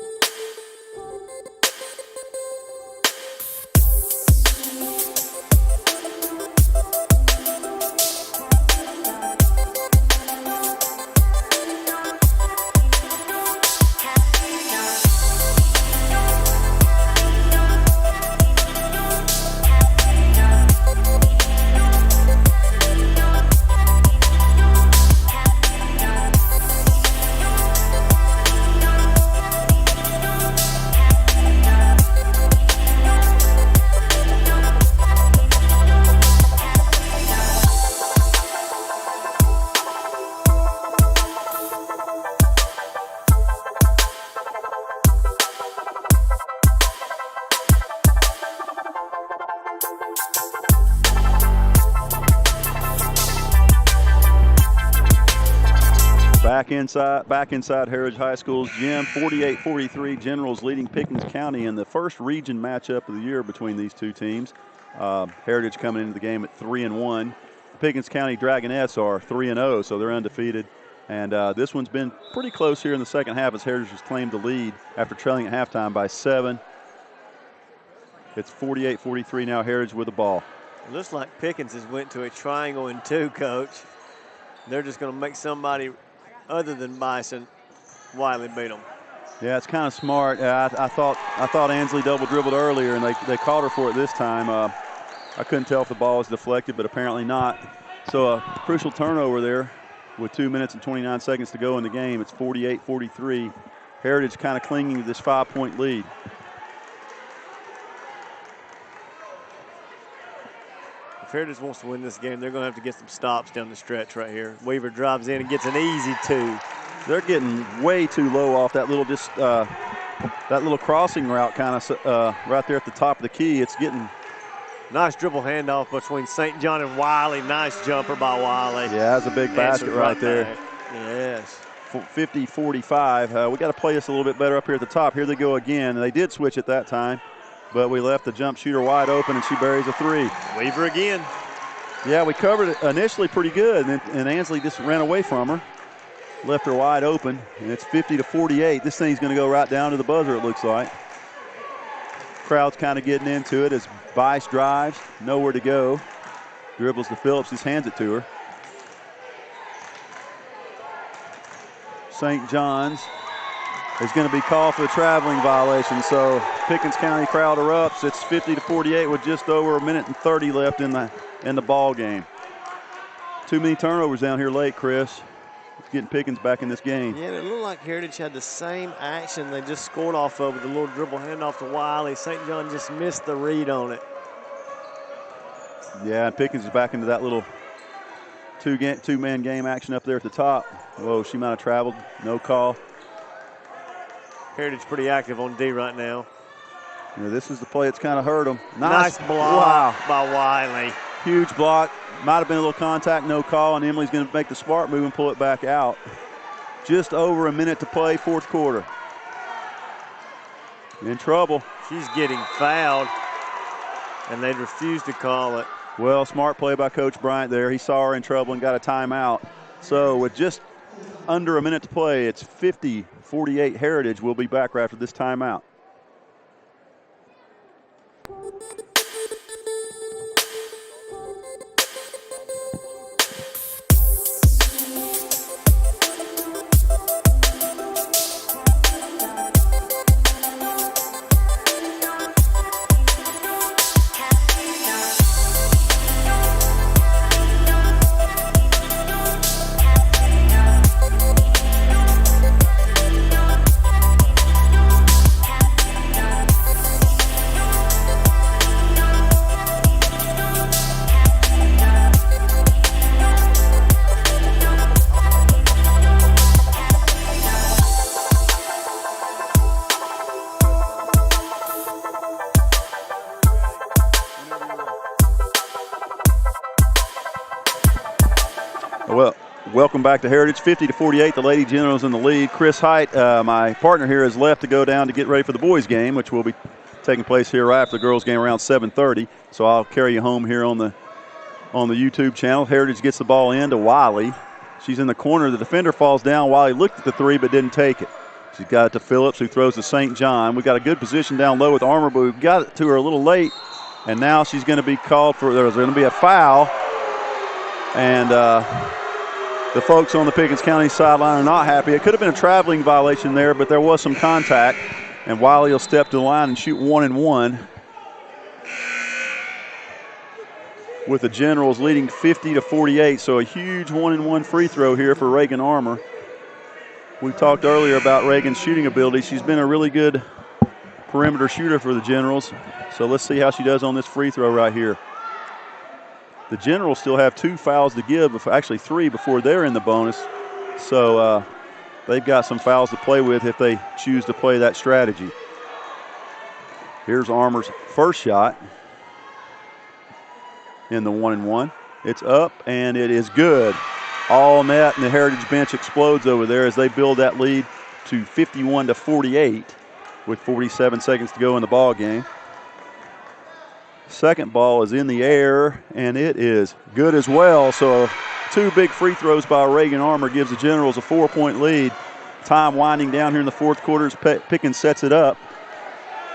Back inside Heritage High School's gym, 48-43 Generals leading Pickens County in the first region matchup of the year between these two teams. Heritage coming into the game at 3-1. Pickens County Dragonettes are 3-0, so they're undefeated. And this one's been pretty close here in the second half as Heritage has claimed the lead after trailing at halftime by 7. It's 48-43 now, Heritage with the ball. It looks like Pickens has went to a triangle and 2, Coach. They're just going to make somebody other than Bison Wiley beat them. Yeah, it's kind of smart. I thought Ansley double dribbled earlier, and they caught her for it this time. I couldn't tell if the ball was deflected, but apparently not. So a crucial turnover there with 2 minutes and 29 seconds to go in the game. It's 48-43. Heritage kind of clinging to this 5-point lead. If Heritage wants to win this game, they're going to have to get some stops down the stretch right here. Weaver drives in and gets an easy 2. They're getting way too low off that little that little crossing route kind of right there at the top of the key. It's getting nice dribble handoff between St. John and Wiley. Nice jumper by Wiley. Yeah, that's a big basket right there. Back. Yes. 50-45. We got to play this a little bit better up here at the top. Here they go again. They did switch at that time, but we left the jump shooter wide open, and she buries a 3. Weaver again. Yeah, we covered it initially pretty good, and Ansley just ran away from her. Left her wide open, and it's 50-48. This thing's going to go right down to the buzzer, it looks like. Crowd's kind of getting into it as Bice drives, nowhere to go. Dribbles to Phillips, just hands it to her. St. John's is going to be called for a traveling violation, so Pickens County crowd erupts. It's 50-48 with just over a minute and 30 left in the ball game. Too many turnovers down here late, Chris. Getting Pickens back in this game. Yeah, it looked like Heritage had the same action they just scored off of with the little dribble handoff to Wiley. St. John just missed the read on it. Yeah, and Pickens is back into that little two-man game action up there at the top. Whoa, she might have traveled. No call. Heritage pretty active on D right now. Yeah, this is the play that's kind of hurt them. Nice block by Wiley. Huge block. Might have been a little contact, no call, and Emily's going to make the smart move and pull it back out. Just over a minute to play, fourth quarter. In trouble. She's getting fouled, and they refuse to call it. Well, smart play by Coach Bryant there. He saw her in trouble and got a timeout. So with just under a minute to play, it's 50-48 Heritage. We'll be back right after this timeout. Well, welcome back to Heritage. 50-48, the Lady Generals in the lead. Chris Height, my partner here, has left to go down to get ready for the boys' game, which will be taking place here right after the girls' game around 7:30. So I'll carry you home here on the YouTube channel. Heritage gets the ball in to Wiley. She's in the corner. The defender falls down. Wiley looked at the three but didn't take it. She's got it to Phillips, who throws to St. John. We've got a good position down low with Armour, but we've got it to her a little late. And now she's going to be called for, there's going to be a foul. And the folks on the Pickens County sideline are not happy. It could have been a traveling violation there, but there was some contact. And Wiley will step to the line and shoot 1-1. With the Generals leading 50-48. So a huge 1-1 free throw here for Reagan Armour. We talked earlier about Reagan's shooting ability. She's been a really good perimeter shooter for the Generals. So let's see how she does on this free throw right here. The Generals still have 2 fouls to give, actually 3 before they're in the bonus. So they've got some fouls to play with if they choose to play that strategy. Here's Armour's first shot in the 1-1. It's up and it is good. All net, and the Heritage bench explodes over there as they build that lead to 51-48 with 47 seconds to go in the ball game. Second ball is in the air, and it is good as well. So 2 big free throws by Reagan Armour gives the Generals a 4-point lead. Time winding down here in the fourth quarter as Pickens sets it up.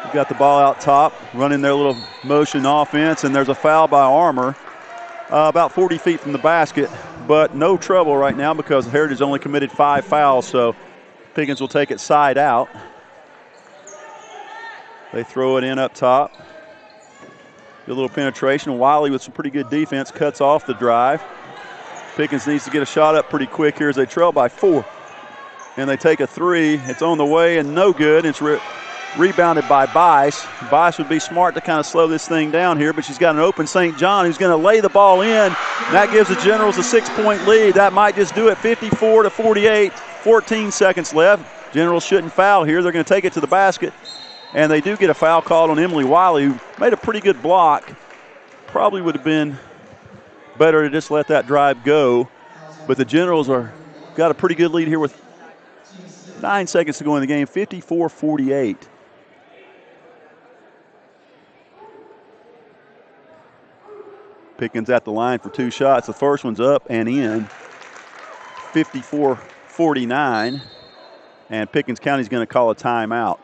We've got the ball out top, running their little motion offense, and there's a foul by Armour about 40 feet from the basket, but no trouble right now because Heritage only committed 5 fouls, so Pickens will take it side out. They throw it in up top. Get a little penetration. Wiley with some pretty good defense cuts off the drive. Pickens needs to get a shot up pretty quick here as they trail by 4. And they take a 3. It's on the way and no good. It's rebounded by Bice. Bice would be smart to kind of slow this thing down here, but she's got an open St. John who's going to lay the ball in. That gives the Generals a 6-point lead. That might just do it, 54-48. 14 seconds left. Generals shouldn't foul here. They're going to take it to the basket. And they do get a foul called on Emily Wiley, who made a pretty good block. Probably would have been better to just let that drive go. But the Generals got a pretty good lead here with 9 seconds to go in the game, 54-48. Pickens at the line for 2 shots. The first one's up and in, 54-49. And Pickens County's going to call a timeout.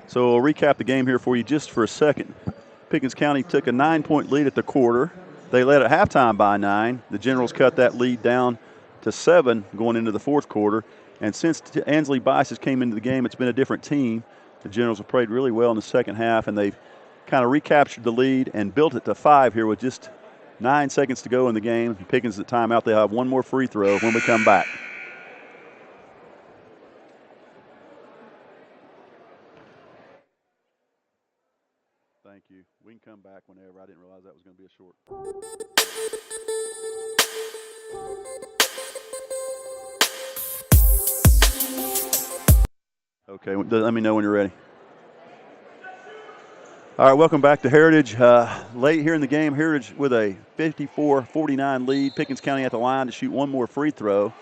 So we'll recap the game here for you just for a second. Pickens County took a 9-point lead at the quarter. They led at halftime by 9. The Generals cut that lead down to 7 going into the fourth quarter. And since Ansley Bice came into the game, it's been a different team. The Generals have played really well in the second half, and they've kind of recaptured the lead and built it to 5 here with just 9 seconds to go in the game. Pickens at timeout. They'll have one more free throw when we come back. Thank you. We can come back whenever. I didn't realize that was going to be a short. Okay, let me know when you're ready. All right, welcome back to Heritage. Late here in the game, Heritage with a 54-49 lead. Pickens County at the line to shoot one more free throw.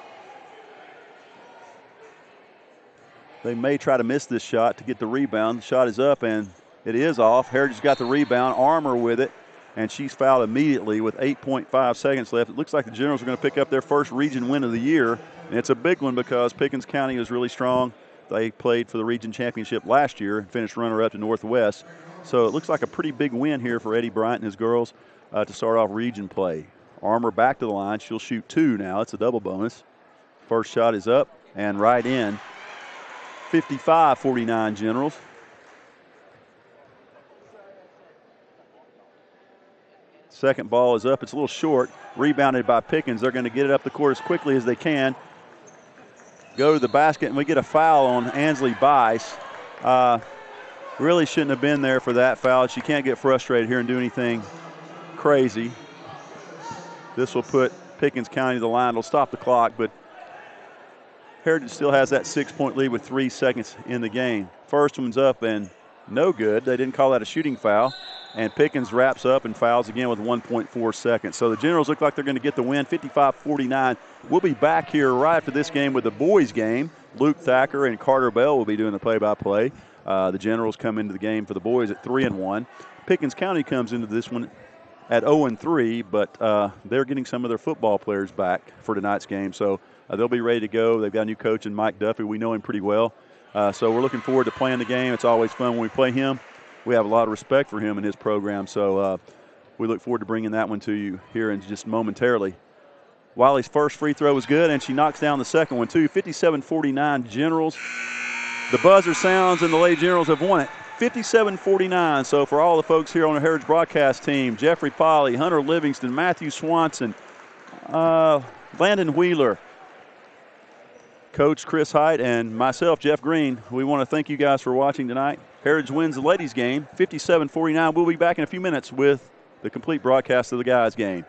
They may try to miss this shot to get the rebound. The shot is up, and it is off. Heritage got the rebound. Armour with it, and she's fouled immediately with 8.5 seconds left. It looks like the Generals are going to pick up their first region win of the year, and it's a big one because Pickens County is really strong. They played for the region championship last year and finished runner-up to Northwest. So it looks like a pretty big win here for Eddie Bryant and his girls to start off region play. Armour back to the line. She'll shoot 2 now. It's a double bonus. First shot is up and right in. 55-49 Generals. Second ball is up. It's a little short. Rebounded by Pickens. They're going to get it up the court as quickly as they can. Go to the basket, and we get a foul on Ansley Bice. Really shouldn't have been there for that foul. She can't get frustrated here and do anything crazy. This will put Pickens County to the line. It'll stop the clock, but Heritage still has that 6-point lead with 3 seconds in the game. First one's up and no good. They didn't call that a shooting foul. And Pickens wraps up and fouls again with 1.4 seconds. So the Generals look like they're going to get the win, 55-49. We'll be back here right after this game with the boys' game. Luke Thacker and Carter Bell will be doing the play-by-play. The Generals come into the game for the boys at 3-1. Pickens County comes into this one at 0-3, but they're getting some of their football players back for tonight's game. So they'll be ready to go. They've got a new coach in Mike Duffy. We know him pretty well. So we're looking forward to playing the game. It's always fun when we play him. We have a lot of respect for him and his program. So we look forward to bringing that one to you here in just momentarily. Wiley's first free throw was good, and she knocks down the second one, too. 57-49 Generals. The buzzer sounds, and the Lady Generals have won it. 57-49. So for all the folks here on the Heritage broadcast team, Jeffrey Polly, Hunter Livingston, Matthew Swanson, Landon Wheeler, Coach Chris Height, and myself, Jeff Green, we want to thank you guys for watching tonight. Heritage wins the ladies' game, 57-49. We'll be back in a few minutes with the complete broadcast of the guys' game.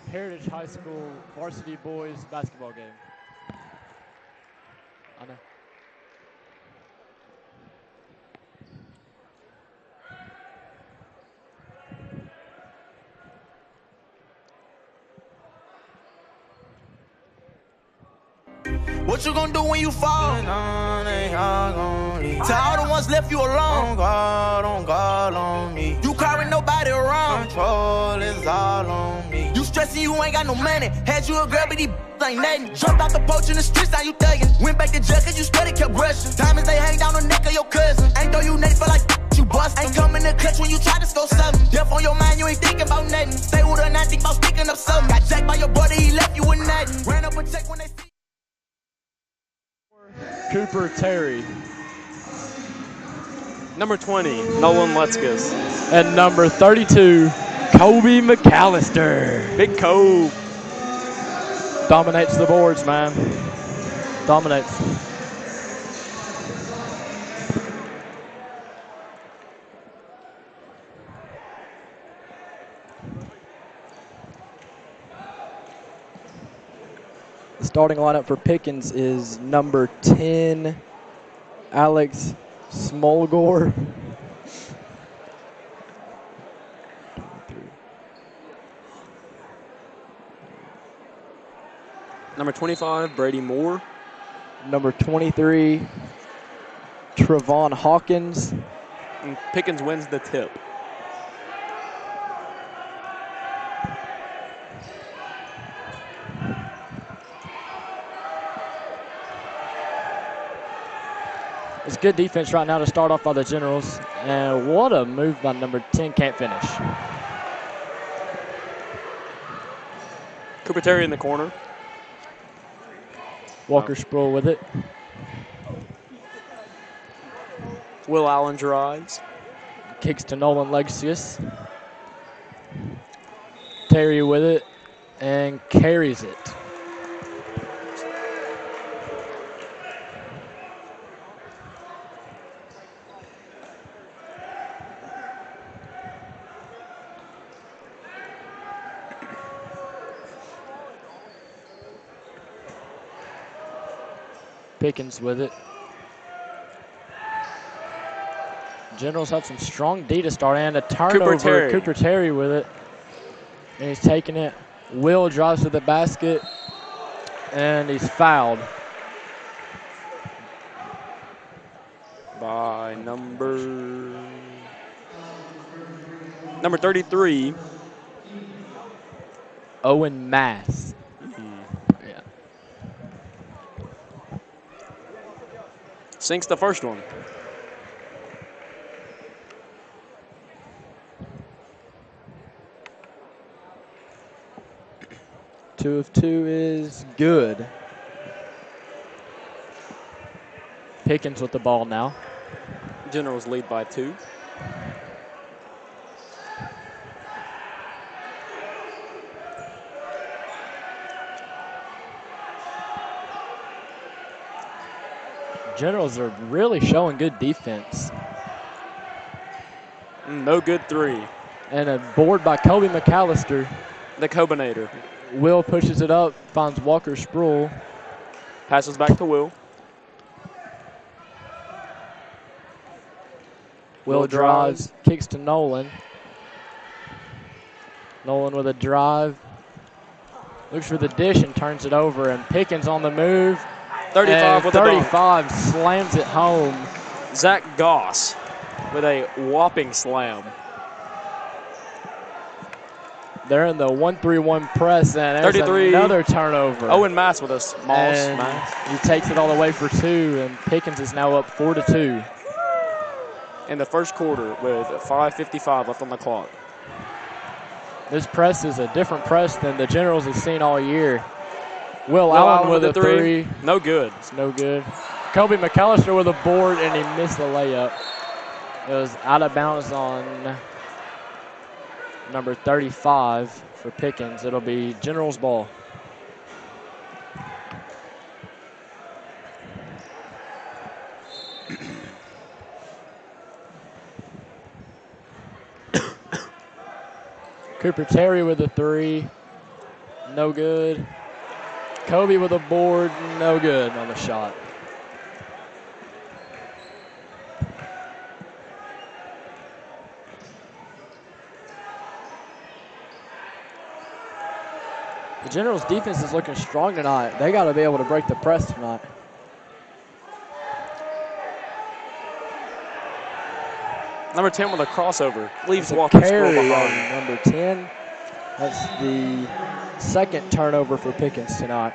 Heritage High School varsity boys basketball game. I know. What you gonna do when you fall? To all the ones left you alone. Don't God on me. You carrying nobody around. Control is all on me. You stressing, you ain't got no money. Had you a girl, but these ain't nothing. Jumped out the porch in the streets, now you thuggin'. Went back to jail cause you steady kept rushing. Diamonds, they hang down the neck of your cousin. Ain't though you nutty, feel like you bust. Ain't coming to clutch when you try to score something. Deaf on your mind, you ain't thinking about nothing. Stay with her, not think about sticking up something. Got jacked by your brother, he left you with nothing. Ran up a check when they see Cooper Terry. Number 20, Nolan Lutzkus. And number 32, Kobe McAllister. Big Kobe. Dominates the boards, man. Dominates. The starting lineup for Pickens is number 10, Alex Smolgore. Number 25, Brady Moore. Number 23, Trevon Hawkins. And Pickens wins the tip. It's good defense right now to start off by the Generals. And what a move by number 10, can't finish. Cooper Terry in the corner. Walker Sproul with it. Will Allen drives. Kicks to Nolan Lexius. Terry with it and carries it. Pickens with it. Generals have some strong D to start and a turnover. Cooper Terry with it. And he's taking it. Will drives to the basket. And he's fouled. By number 33. Owen Mass. Yeah. Sinks the first one. Two of two is good. Pickens with the ball now. Generals lead by 2. Generals are really showing good defense. No good 3. And a board by Kobe McAllister. The Cobinator. Will pushes it up, finds Walker Sproul. Passes back to Will. Will drives, kicks to Nolan. Nolan with a drive. Looks for the dish and turns it over. And Pickens on the move. 35 with 35 slams it home. Zach Goss with a whopping slam. They're in the 1-3-1 press, and there's 33. Another turnover. Owen Mass with a small smash. He takes it all the way for 2, and Pickens is now up 4-2. In the first quarter with 5:55 left on the clock. This press is a different press than the Generals have seen all year. Will Allen with a 3. No good. It's no good. Kobe McAllister with a board, and he missed the layup. It was out of bounds on number 35 for Pickens. It'll be Generals ball. Cooper Terry with a 3. No good. Kobe with a board. No good on the shot. The Generals defense is looking strong tonight. They got to be able to break the press tonight. Number 10 with a crossover. Leaves It's Walker a carry Sproul behind. on number 10. That's the second turnover for Pickens tonight.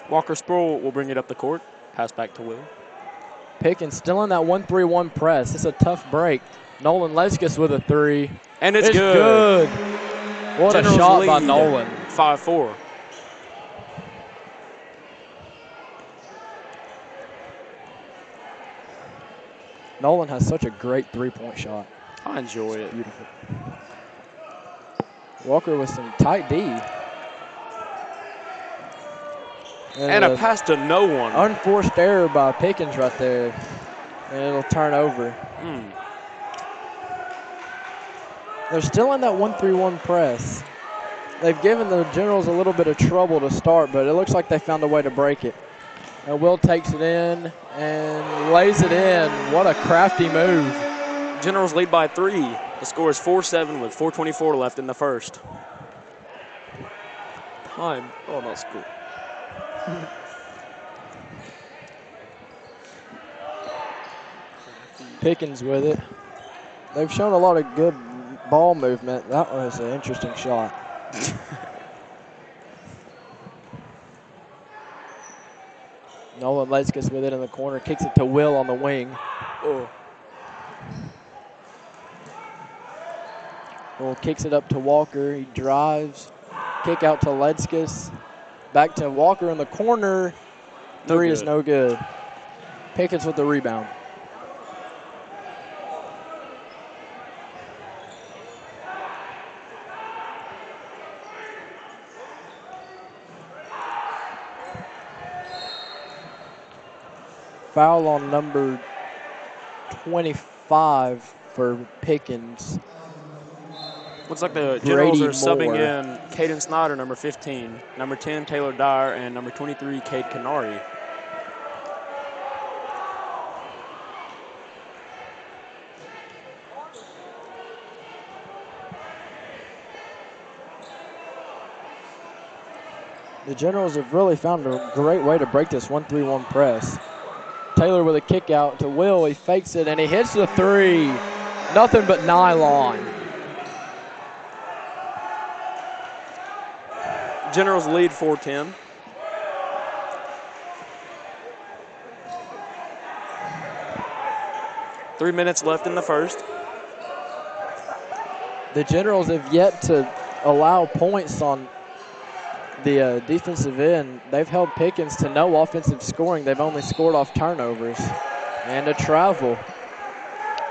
Walker Sproul will bring it up the court. Pass back to Will. Pickens still in that 1-3-1 press. It's a tough break. Nolan Leskiss with a 3. And it's good. What Generals a shot by lead Nolan. 5-4. Nolan has such a great three-point shot. I enjoy it. Beautiful. Walker with some tight D. And a pass to no one. Unforced error by Pickens right there. And it'll turn over. They're still in that 1-3-1 press. They've given the Generals a little bit of trouble to start, but it looks like they found a way to break it. And Will takes it in and lays it in. What a crafty move. Generals lead by 3. The score is 4-7 with 4:24 left in the first. Time. Oh, not school. Pickens with it. They've shown a lot of good ball movement. That was an interesting shot. Nolan Letzkus with it in the corner, kicks it to Will on the wing. Oh. Will kicks it up to Walker. He drives. Kick out to Letzkus. Back to Walker in the corner. Three is no good. Pickens with the rebound. Foul on number 25 for Pickens. Looks like the Generals Brady are subbing Moore. in Caden Snyder, number 15, number 10, Taylor Dyer, and number 23, Cade Canary. The Generals have really found a great way to break this 1-3-1 press. Taylor with a kick out to Will. He fakes it and he hits the three. Nothing but nylon. Generals lead 4-10. Three minutes left in the first. The Generals have yet to allow points on the defensive end. They've held Pickens to no offensive scoring. They've only scored off turnovers and a travel.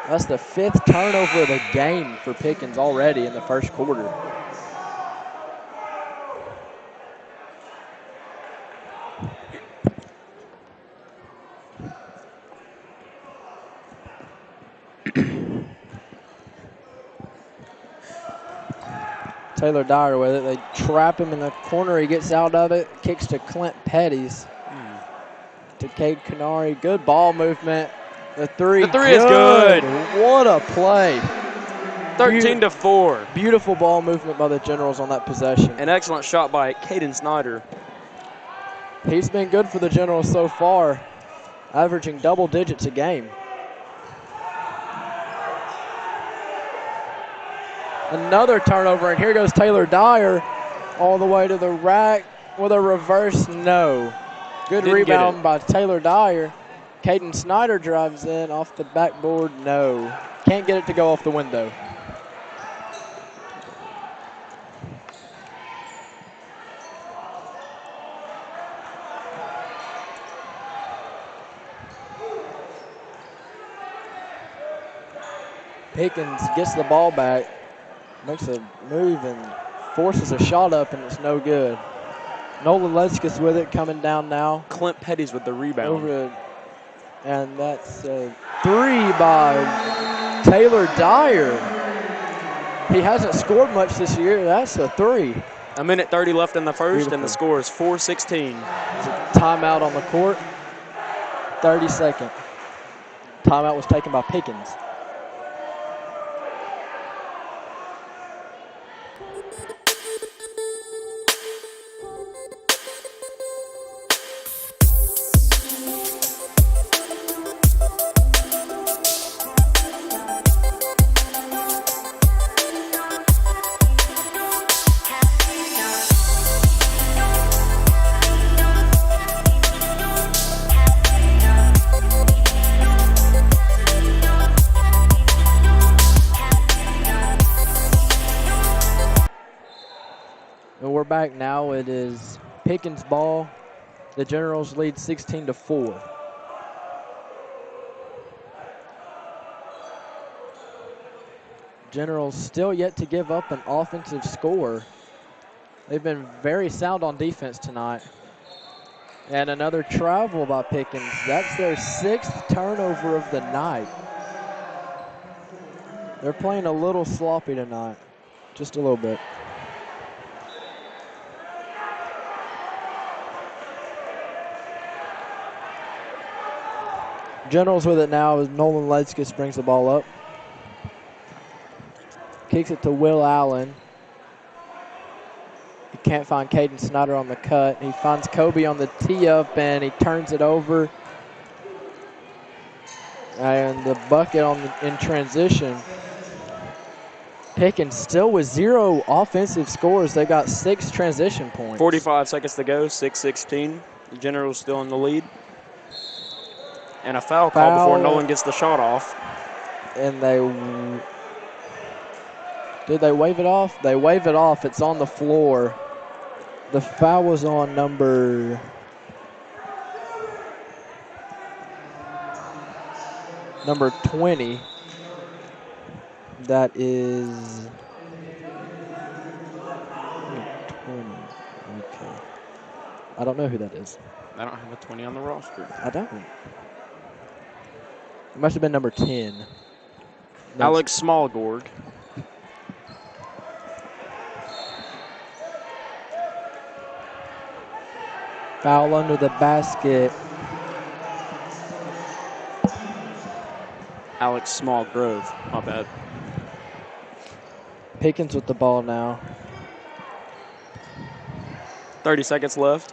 That's the 5th turnover of the game for Pickens already in the first quarter. Taylor Dyer with it. They trap him in the corner. He gets out of it. Kicks to Clint Petties. To Cade Canary. Good ball movement. The three is good. What a play. 13-4. Beautiful ball movement by the Generals on that possession. An excellent shot by Caden Snyder. He's been good for the Generals so far, averaging double digits a game. Another turnover, and here goes Taylor Dyer all the way to the rack with a reverse no. Good rebound by Taylor Dyer. Caden Snyder drives in off the backboard, no. Can't get it to go off the window. Pickens gets the ball back, makes a move and forces a shot up, and it's no good. Nolan Letzkus with it, coming down now. Clint Petties with the rebound. And that's a three by Taylor Dyer. He hasn't scored much this year. That's a three. A minute 30 left in the first, Beautiful. and the score is 4-16. There's a timeout on the court. 30-second. Timeout was taken by Pickens. Back now, it is Pickens ball. The Generals lead 16-4. Generals still yet to give up an offensive score. They've been very sound on defense tonight. And another travel by Pickens. That's their 6th turnover of the night. They're playing a little sloppy tonight, just a little bit. Generals with it now as Nolan Letzkus brings the ball up. Kicks it to Will Allen. He can't find Caden Snyder on the cut. He finds Kobe on the tee-up, and he turns it over. And the bucket in transition. Pickens still with 0 offensive scores. They got 6 transition points. 45 seconds to go, 6-16. The Generals still in the lead. And a foul call before Nolan gets the shot off. And did they wave it off? They wave it off. It's on the floor. The foul was on number 20. That is 20. Okay. I don't know who that is. I don't have a 20 on the roster. I don't. It must have been number 10. Alex Smallgord. Foul under the basket. Alex Smallgrove. My bad. Pickens with the ball now. 30 seconds left.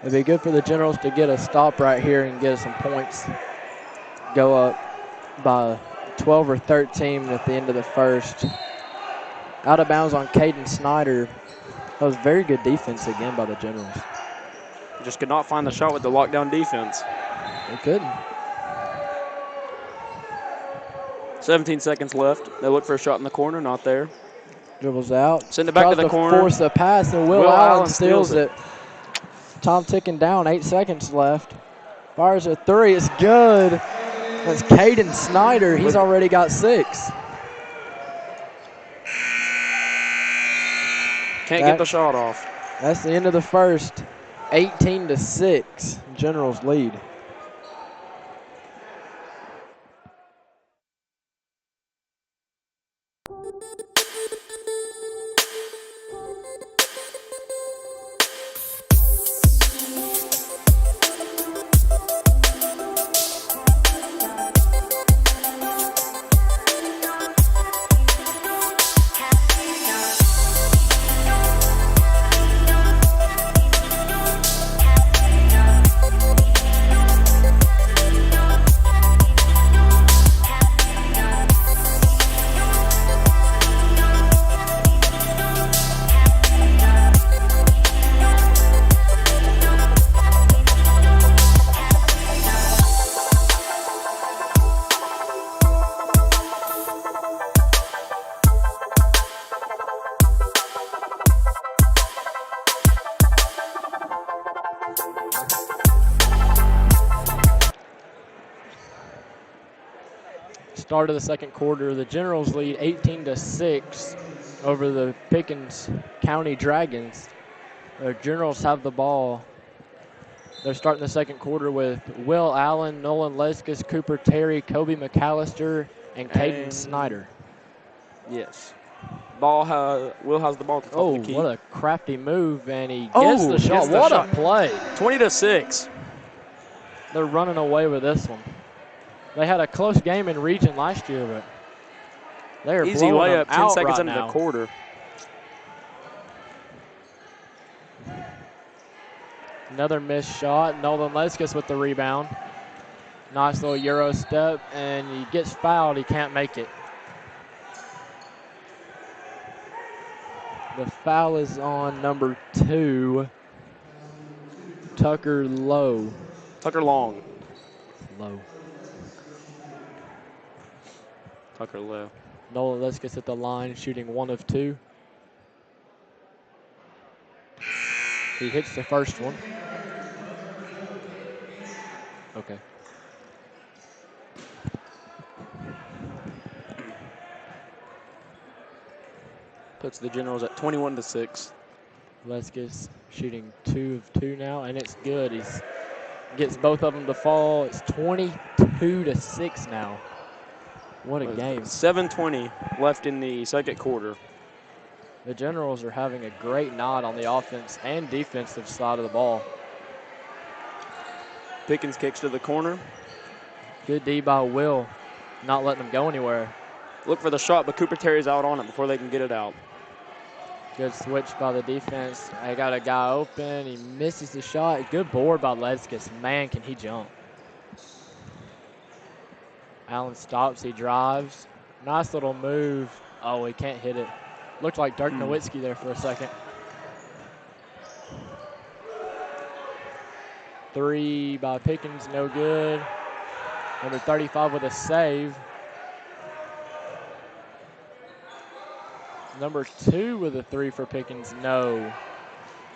It'd be good for the Generals to get a stop right here and get some points. Go up by 12 or 13 at the end of the first. Out of bounds on Caden Snyder. That was very good defense again by the Generals. Just could not find the shot with the lockdown defense. They couldn't. 17 seconds left. They look for a shot in the corner, not there. Dribbles out. Send it back to the corner. Force a pass, and Will Allen steals it. Time ticking down, 8 seconds left. Fires a three, it's good. That's Caden Snyder, he's already got 6. Can't get the shot off. That's the end of the first. 18-6, Generals lead. Start of the second quarter, the Generals lead 18-6 over the Pickens County Dragons. The Generals have the ball. They're starting the second quarter with Will Allen, Nolan Leskis, Cooper Terry, Kobe McAllister, and Caden Snyder. Yes. Will has the ball at the top of the key. What a crafty move, and he gets the shot. What a play. 20-6. They're running away with this one. They had a close game in region last year, but they're easy blowing layup, them 10 out seconds right into now. the quarter. Another missed shot. Nolan Leskis with the rebound. Nice little Euro step, and he gets fouled. He can't make it. The foul is on number 2, Tucker Long. Tucker Low. Nolan Leskis at the line, shooting 1 of 2. He hits the first one. Okay. Puts the Generals at 21-6. Leskis shooting 2 of 2 now, and it's good. He gets both of them to fall. It's 22-6 now. What a game. 7:20 left in the second quarter. The Generals are having a great night on the offense and defensive side of the ball. Pickens kicks to the corner. Good D by Will, not letting them go anywhere. Look for the shot, but Cooper Terry's out on it before they can get it out. Good switch by the defense. They got a guy open. He misses the shot. Good board by Leskis. Man, can he jump. Allen stops. He drives. Nice little move. Oh, he can't hit it. Looked like Dirk Nowitzki there for a second. 3 by Pickens, no good. Number 35 with a save. Number 2 with a 3 for Pickens, no.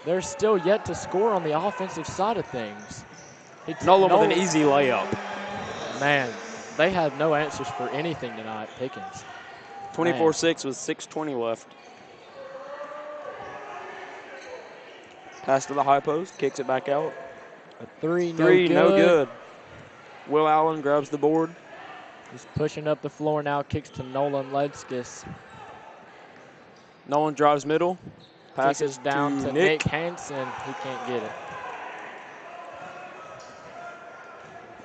They're still yet to score on the offensive side of things. Nolan with an easy layup. Man, they have no answers for anything tonight, Pickens. 24-6 with 6:20 left. Pass to the high post, kicks it back out. A 3, no good. Will Allen grabs the board. He's pushing up the floor now, kicks to Nolan Ledskis. Nolan drives middle. Passes down to Nick Hansen. He can't get it.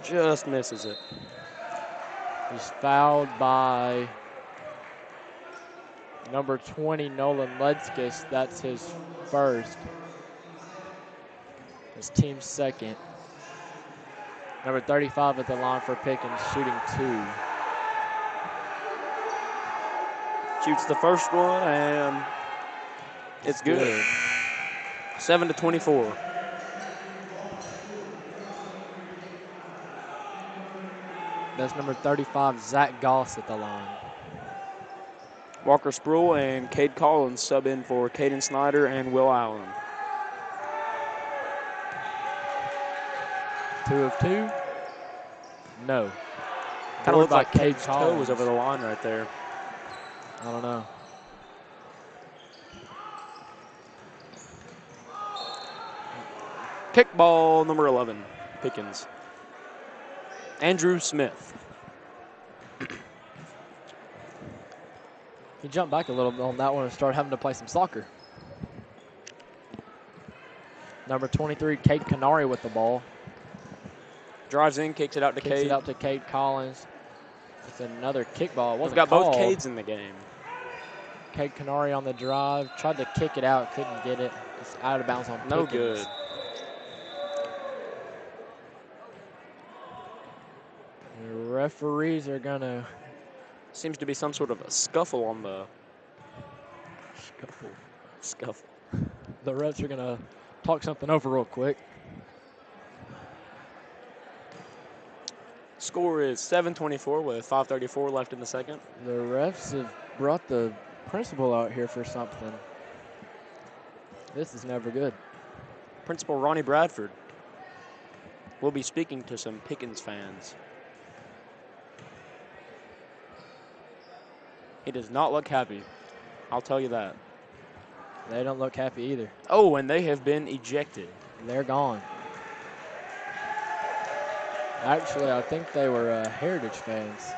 Just misses it. He's fouled by number 20, Nolan Ledskis. That's his first. His team's second. Number 35 at the line for Pickens, shooting 2. Shoots the first one, and it's good. 7-24. That's number 35, Zach Goss at the line. Walker Sproul and Cade Collins sub in for Caden Snyder and Will Allen. 2 of 2? No. Kind of looked like Cade's toe Collins was over the line right there. I don't know. Kickball number 11, Pickens. Andrew Smith. He jumped back a little bit on that one and started having to play some soccer. Number 23, Cade Canary with the ball. Drives in, kicks it out to Cade. Kicks it out to Cade Collins. It's another kickball. We've got both Cades in the game. Cade Canary on the drive. Tried to kick it out, couldn't get it. It's out of bounds on Pickens. No good. The referees are going to... Seems to be some sort of a scuffle on the... Scuffle. The refs are going to talk something over real quick. Score is 7-24 with 5:34 left in the second. The refs have brought the principal out here for something. This is never good. Principal Ronnie Bradford will be speaking to some Pickens fans. He does not look happy. I'll tell you that. They don't look happy either. Oh, and they have been ejected. They're gone. Actually, I think they were Heritage fans.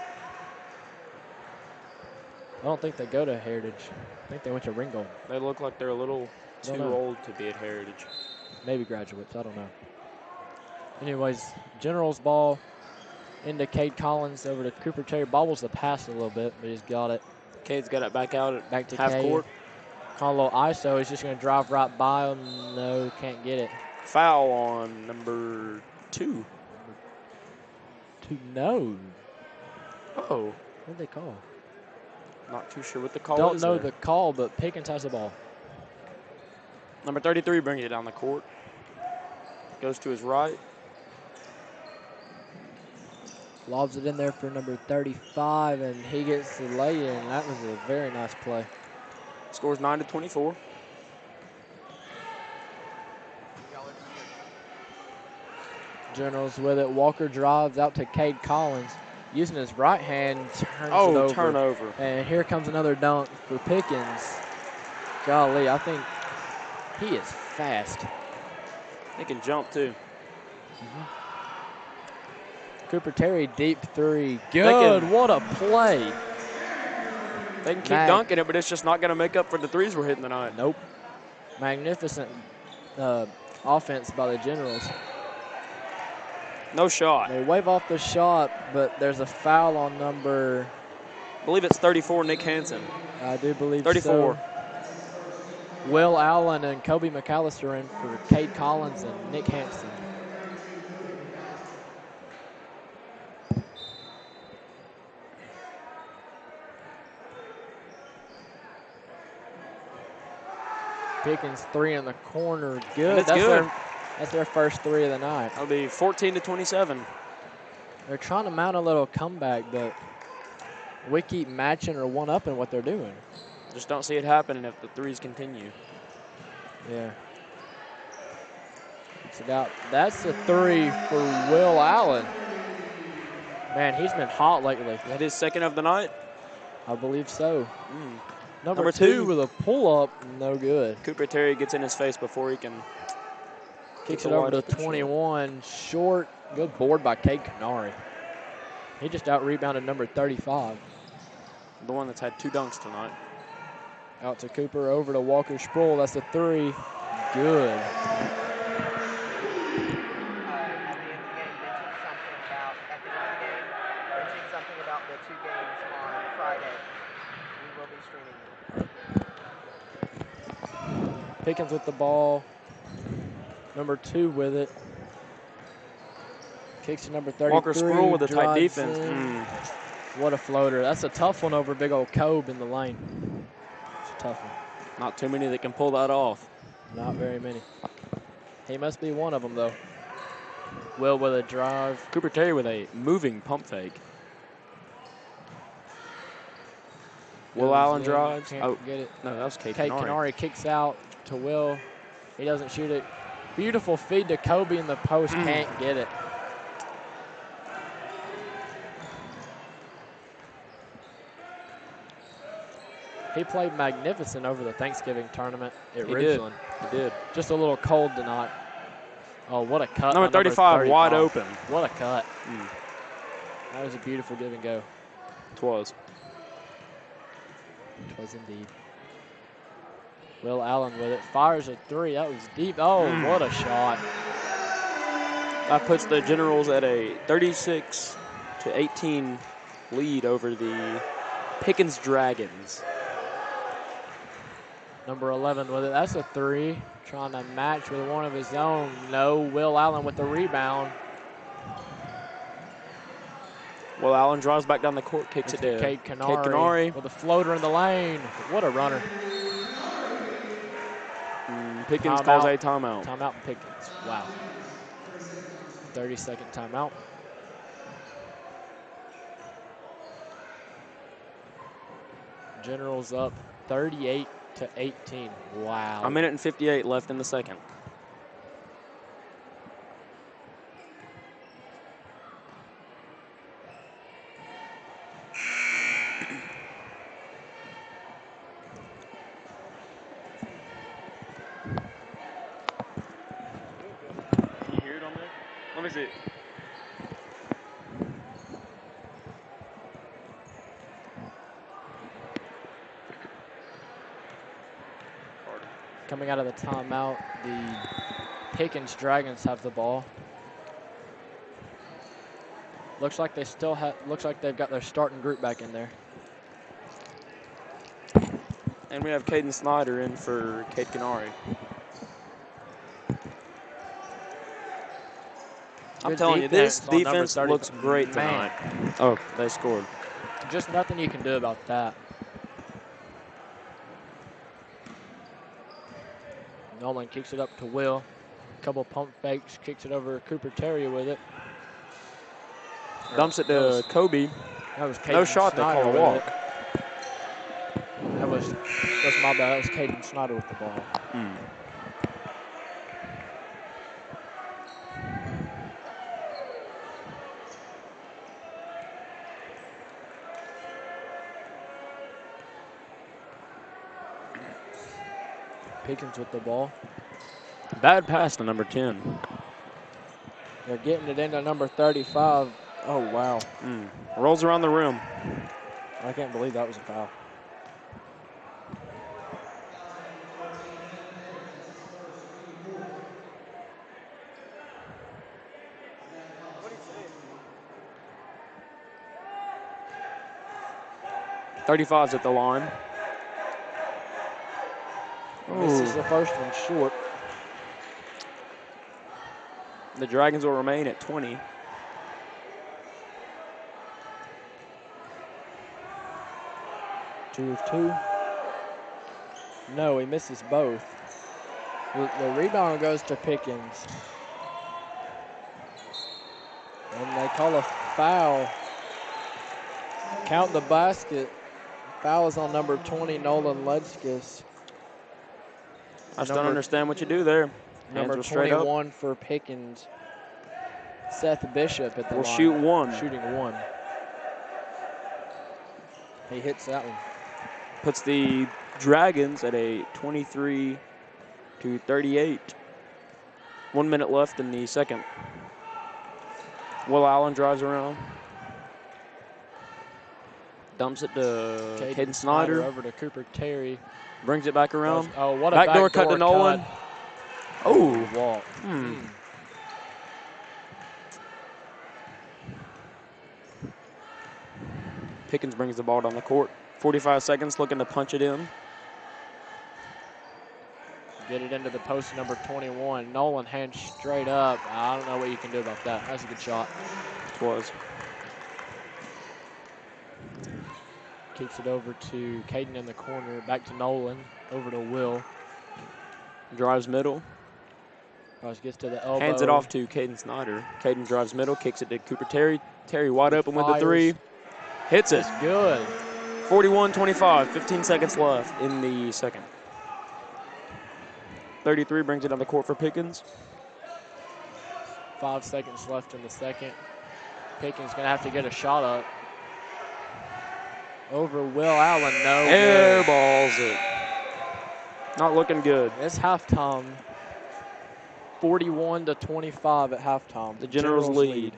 I don't think they go to Heritage. I think they went to Ringgold. They look like they're a little too old to be at Heritage. Maybe graduates, I don't know. Anyways, Generals ball into Cade Collins over to Cooper Terry. Bobbles the pass a little bit, but he's got it. Cade's got it back out at Back to half Cade. court. On a little ISO, he's just going to drive right by him. No, can't get it. Foul on number 2. No. Oh. What did they call? Not too sure what the call Don't is. know there. the call, but Pickens has the ball. Number 33 brings it down the court. Goes to his right. Lobs it in there for number 35, and he gets the lay-in. That was a very nice play. Scores 9-24. Generals with it. Walker drives out to Cade Collins. Using his right hand, turns it Oh, over. turnover. And here comes another dunk for Pickens. Golly, I think he is fast. He can jump, too. Cooper Terry, deep 3. Good, what a play. They can keep dunking it, but it's just not going to make up for the threes we're hitting tonight. Nope. Magnificent offense by the Generals. No shot. They wave off the shot, but there's a foul on number... I believe it's 34, Nick Hansen. I do believe 34. so. Will Allen and Kobe McAllister in for Cade Collins and Nick Hansen. Pickens 3 in the corner. Good. That's good. That's their first 3 of the night. That'll be 14-27. They're trying to mount a little comeback, but we keep matching or one-upping what they're doing. Just don't see it happening if the threes continue. Yeah. It's about, that's a 3 for Will Allen. Man, he's been hot lately. Is that his second of the night? I believe so. Number 2 2 with a pull-up, no good. Cooper Terry gets in his face before he can Kicks get it the over wide to open 21. Short. Good board by Cade Canary. He just out-rebounded number 35. The one that's had 2 dunks tonight. Out to Cooper, over to Walker Sproul. That's a 3. Good. Something about the 2 games on Friday. We will be streaming them. Pickens with the ball. Number 2 with it. Kicks to number 33. Walker Sproul with a tight drives defense. in. What a floater. That's a tough one over big old Kobe in the lane. It's a tough one. Not too many that can pull that off. Not very many. He must be one of them, though. Will with a drive. Cooper Terry with a moving pump fake. Will Goes Allen in, drives. can't Oh, get it. no, that was Cade Cade Canary. Canary kicks out to Will. He doesn't shoot it. Beautiful feed to Kobe in the post. Can't get it. He played magnificent over the Thanksgiving tournament at Ridgeland. He did. Just a little cold tonight. Oh, what a cut. Number by 35, wide open. What a cut. That was a beautiful give and go. Twas. It was indeed. Will Allen with it. Fires a 3. That was deep. Oh, what a shot. That puts the Generals at a 36-18 lead over the Pickens Dragons. Number 11 with it. That's a 3. Trying to match with one of his own. No. Will Allen with the rebound. Will Allen drives back down the court, kicks it to Cade Canary with a floater in the lane. What a runner. Pickens calls a timeout. Timeout and Pickens. Wow. 30-second timeout. Generals up 38-18. Wow. A minute and 58 left in the second. Can you hear it on there? Let me see. Coming out of the timeout, the Pickens Dragons have the ball. Looks like they still have. Looks like they've got their starting group back in there. And we have Caden Snyder in for Cade Canary. I'm Good telling you, this defense on number defense 30. looks great tonight. Oh, they scored. Just nothing you can do about that. Nolan kicks it up to Will. Couple pump fakes, kicks it over Cooper Terry with it. Dumps it to Kobe. That was Caden No shot, they Snyder call a with walk. it. That's my bad. That was Caden Snyder with the ball. Pickens with the ball. Bad pass to number 10. They're getting it into number 35. Oh, wow. Rolls around the rim. I can't believe that was a foul. .35's at the line. Misses the first one short. The Dragons will remain at 20. Two of two. No, he misses both. The rebound goes to Pickens. And they call a foul. Count the basket. Foul is on number 20, Nolan Ledskis. I just don't understand what you do there. Number 21 for Pickens. Seth Bishop at the line. Will shoot one. Shooting one. He hits that one. Puts the Dragons at a 23-38. 1 minute left in the second. Will Allen drives around. Dumps it to Caden Snyder. Over to Cooper Terry. Brings it back around. Oh, what a backdoor cut to Nolan. Oh. Walk. Pickens brings the ball down the court. 45 seconds, looking to punch it in. Get it into the post, number 21. Nolan hands straight up. I don't know what you can do about that. That's a good shot. It was. Keeps it over to Caden in the corner. Back to Nolan. Over to Will. Drives middle. Gets to the elbow. Hands it off to Caden Snyder. Caden drives middle, kicks it to Cooper Terry. Terry wide open with the three. Hits it. That's good. 41-25, 15 seconds left in the second. 33 brings it on the court for Pickens. 5 seconds left in the second. Pickens going to have to get a shot up. Over Will Allen, no. Airballs it. Not looking good. It's halftime. 41-25 at halftime. The Generals lead.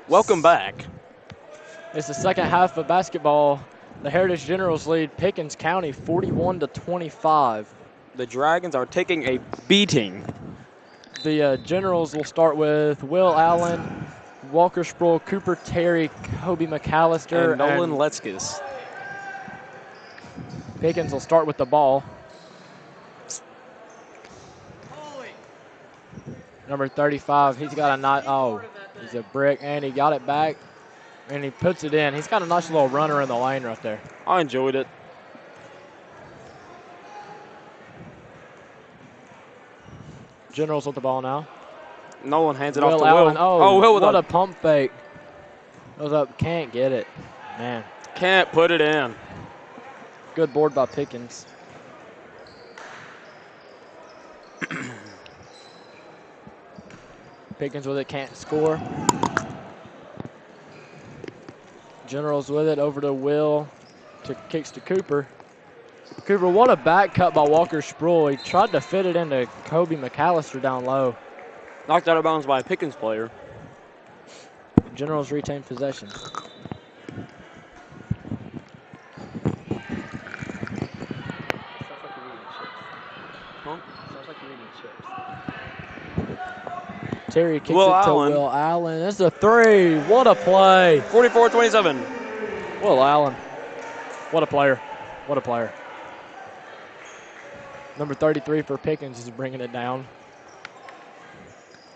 Welcome back. It's the second half of basketball. The Heritage Generals lead Pickens County 41-25. The Dragons are taking a beating. The Generals will start with Will Allen, Walker Sproul, Cooper Terry, Kobe McAllister, And Nolan Letskis. Pickens will start with the ball. Number 35, he's got a nice, he's a brick, and he got it back, and he puts it in. He's got a nice little runner in the lane right there. I enjoyed it. Generals with the ball now. Nolan hands it off to Allen. Will. Oh, Will with what a pump fake. Goes up, can't get it. Man, can't put it in. good board by Pickens. Pickens with it, can't score. Generals with it, over to Will, kicks to Cooper. Cooper, what a back cut by Walker Sproul. He tried to fit it into Kobe McAllister down low. Knocked out of bounds by a Pickens player. Generals retain possession. Terry kicks it to Will Allen. That's a three. What a play. 44-27. Will Allen. What a player. What a player. Number 33 for Pickens is bringing it down.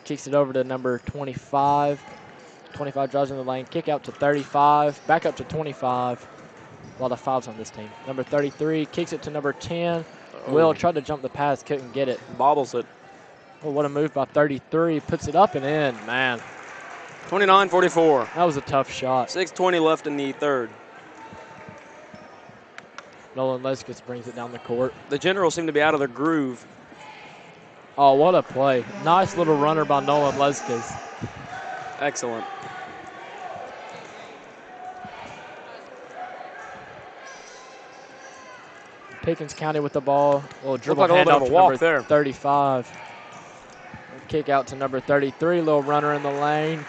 Kicks it over to number 25. 25 drives in the lane. Kick out to 35. Back up to 25. A lot of fouls on this team. Number 33 kicks it to number 10. Will tried to jump the pass. Couldn't get it. Bobbles it. Oh, what a move by 33. Puts it up and in. Man. 29-44. That was a tough shot. 6:20 left in the third. Nolan Leskis brings it down the court. The Generals seem to be out of their groove. Oh, what a play. Nice little runner by Nolan Leskis. Excellent. Pickens County with the ball. Little dribble Looked like a little handoff bit of a to walk number there. 35. Kick out to number 33. Little runner in the lane.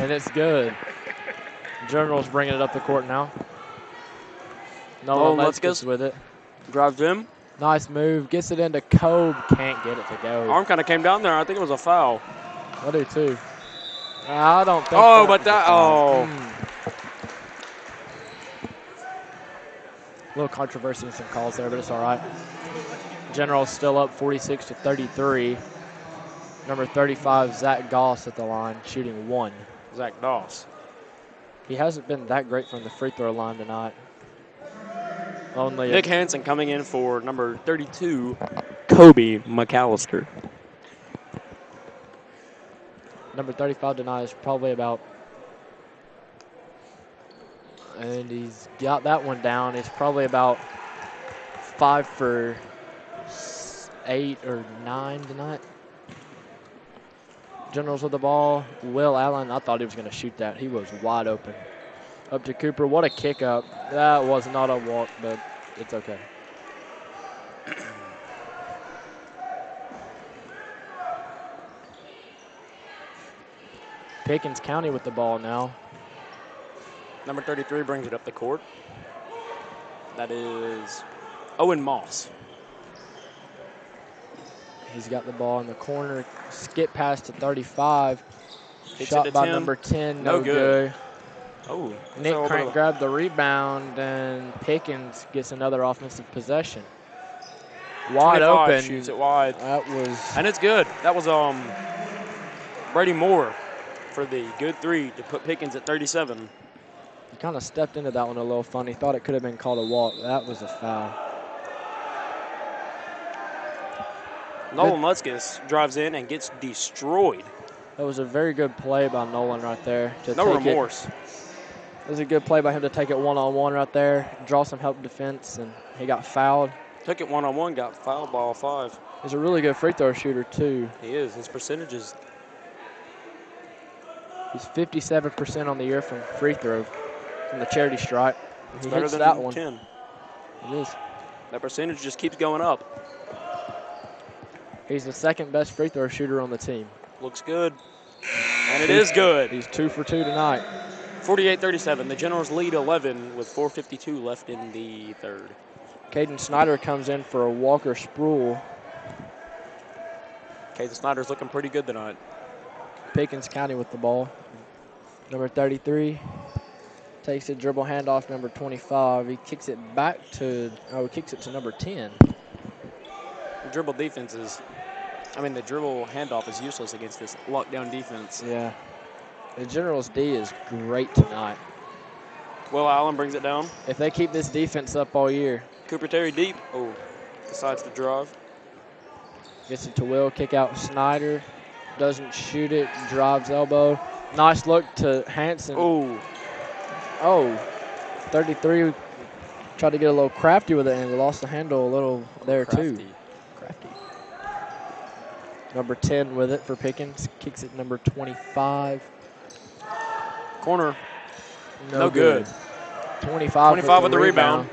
And it's good. Generals bringing it up the court now. Nolan Leskis with it. Drives in. Nice move. Gets it into Kobe. Can't get it to go. Arm kind of came down there. I think it was a foul. I do too. I don't think. Oh, but that. Oh. A little controversy in some calls there, but it's all right. Generals still up 46-33. Number 35, Zach Goss at the line, shooting one. Zach Doss. He hasn't been that great from the free throw line tonight. Only Nick Hansen coming in for number 32, Kobe McAllister. Number 35 denies probably about, and he's got that one down. He's probably about 5 for 8 or 9 tonight. Generals with the ball. Will Allen, I thought he was going to shoot that. He was wide open. Up to Cooper. What a kick up. That was not a walk, but it's okay. Pickens County with the ball now. Number 33 brings it up the court. That is Owen Moss. He's got the ball in the corner. Skip pass to 35. Hits Shot it to by 10. number 10. No No good. good. Oh. Nick Crank grabbed the rebound, and Pickens gets another offensive possession. Wide open. Shoots it wide. That was. And it's good. That was Brady Moore for the good three to put Pickens at 37. He kind of stepped into that one a little funny. Thought it could have been called a walk. That was a foul. Nolan Leskis drives in and gets destroyed. That was a very good play by Nolan right there. No remorse. It was a good play by him to take it one-on-one right there, draw some help defense, and he got fouled. Took it one-on-one, got fouled ball 5. He's a really good free throw shooter, too. He is. His percentage is He's 57% on the year from free throw, from the charity stripe. It's He better hits than that one. 10. It is. That percentage just keeps going up. He's the second best free throw shooter on the team. Looks good. And it is good. He's 2 for 2 tonight. 48-37. The Generals lead 11 with 4:52 left in the third. Caden Snyder comes in for a Walker Sproul. Caden Snyder's looking pretty good tonight. Pickens County with the ball. Number 33 takes a dribble handoff. Number 25. He kicks it back to, he kicks it to number 10. The dribble defense is, the dribble handoff is useless against this lockdown defense. Yeah. The Generals D is great tonight. Will Allen brings it down. If they keep this defense up all year. Cooper Terry deep. Oh, decides to drive. Gets it to Will. Kick out Snyder. Doesn't shoot it. Drives elbow. Nice look to Hanson. Oh, 33 tried to get a little crafty with it and lost the handle a little there too. Crafty. Number 10 with it for Pickens. Kicks it number 25. Corner. No good. 25 with the rebound.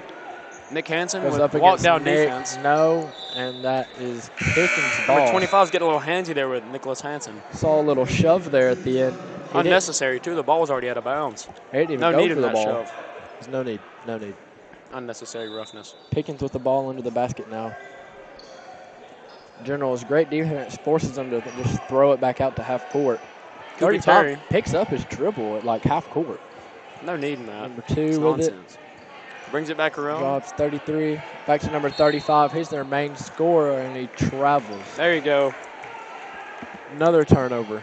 Nick Hansen Goes with up walk against down Nick. defense. No, and that is Pickens' ball. Number 25's getting a little handsy there with Nicholas Hansen. Saw a little shove there at the end. Unnecessary too. The ball was already out of bounds. He didn't even No go need for in the that ball. shove. There's no need. No need. Unnecessary roughness. Pickens with the ball into the basket now. General's great defense forces them to just throw it back out to half court. Cooper 35 Terry. picks up his dribble at like half court. No need in that. Number It's 2 with nonsense. it. Brings it back around. Drops 33. Back to number 35. He's their main scorer, and he travels. There you go. Another turnover.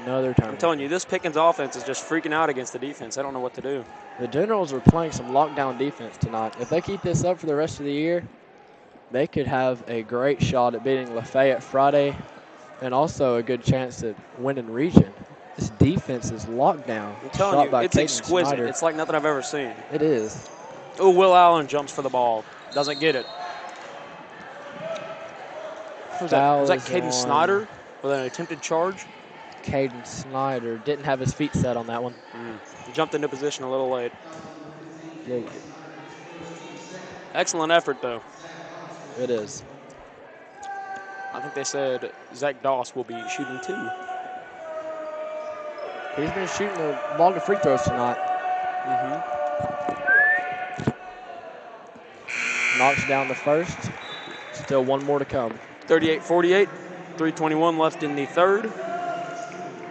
Another turnover. I'm telling you, this Pickens offense is just freaking out against the defense. I don't know what to do. The Generals are playing some lockdown defense tonight. If they keep this up for the rest of the year, they could have a great shot at beating Lafayette Friday and also a good chance at winning region. This defense is locked down. I'm telling you, it's Caden exquisite. Snyder. It's like nothing I've ever seen. It is. Oh, Will Allen jumps for the ball. Doesn't get it. Was that Foul is Caden on Snyder with an attempted charge? Caden Snyder didn't have his feet set on that one. He jumped into position a little late. Yeah, Excellent effort, though. it is. I think they said Zach Doss will be shooting 2. He's been shooting a lot of free throws tonight. Knocks down the first. Still one more to come. 38-48. 3:21 left in the third.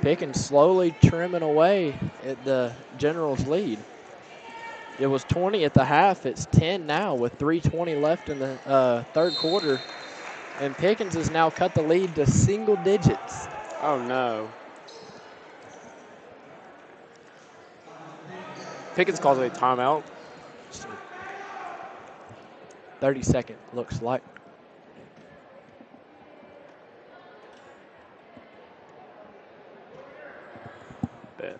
Pickens slowly trimming away at the Generals' lead. It was 20 at the half. It's 10 now with 3:20 left in the third quarter. And Pickens has now cut the lead to single digits. Oh, no. Pickens calls it a timeout. 30-second looks like. Bad.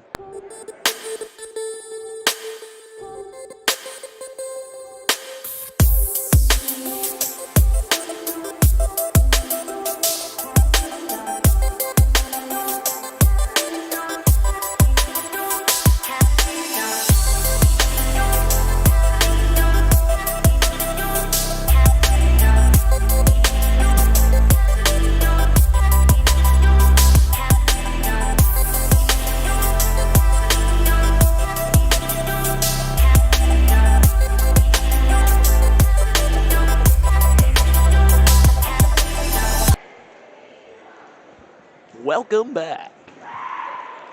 Welcome back.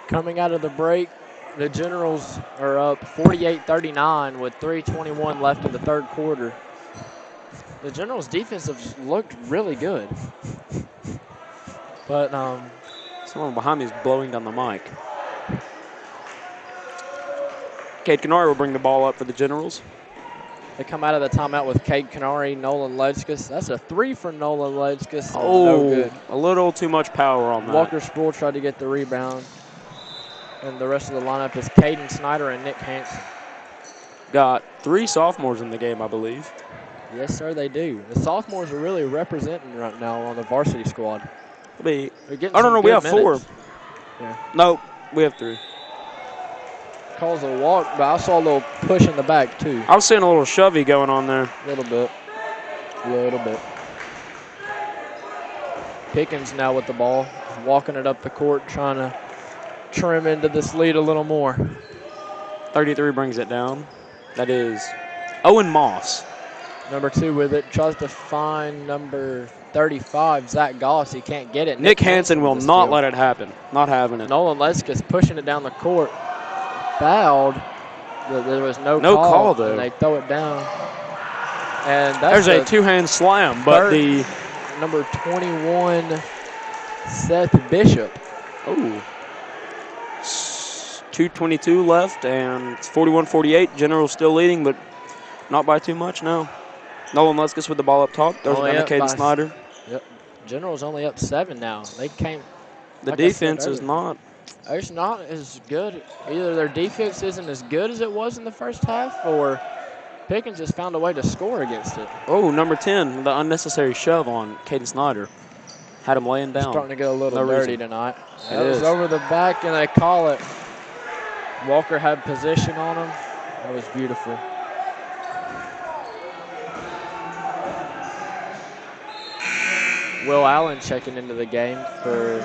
Coming out of the break, the Generals are up 48-39 with 3:21 left in the third quarter. The Generals' defense has looked really good. But Someone behind me is blowing down the mic. Cade Canary will bring the ball up for the Generals. they come out of the timeout with Cade Canary, Nolan Ledskis. That's a 3 for Nolan Ledskis. Oh, No good. a little too much power on that. Walker Sproul tried to get the rebound. And the rest of the lineup is Caden Snyder and Nick Hansen. Got 3 sophomores in the game, I believe. Yes, sir, they do. The sophomores are really representing right now on the varsity squad. They're getting I don't some know, we good have 4. minutes. Yeah. No, We have 3. Calls a walk, but I saw a little push in the back, too. I was seeing a little shovey going on there. A little bit. A little bit. Pickens now with the ball, walking it up the court, trying to trim into this lead a little more. 33 brings it down. That is Owen Moss. Number 2 with it, tries to find number 35, Zach Goss. He can't get it. Nick Hansen will not let it happen. Not having it. Nolan Leskis pushing it down the court. Fouled. There was no call though. And they throw it down. And that's there's a 2-hand slam, but the number 21, Seth Bishop. Oh. 2:22 left, and it's 41-48. General's still leading, but not by too much now. Nolan Leskis with the ball up top. There's Caden Snyder. Yep. General's only up 7 now. They came. The defense is not. It's not as good. Either their defense isn't as good as it was in the first half, or Pickens just found a way to score against it. Oh, number 10, the unnecessary shove on Caden Snyder. Had him laying down. Starting to get a little dirty tonight. It That was is. over the back, and they call it. Walker had position on him. That was beautiful. Will Allen checking into the game for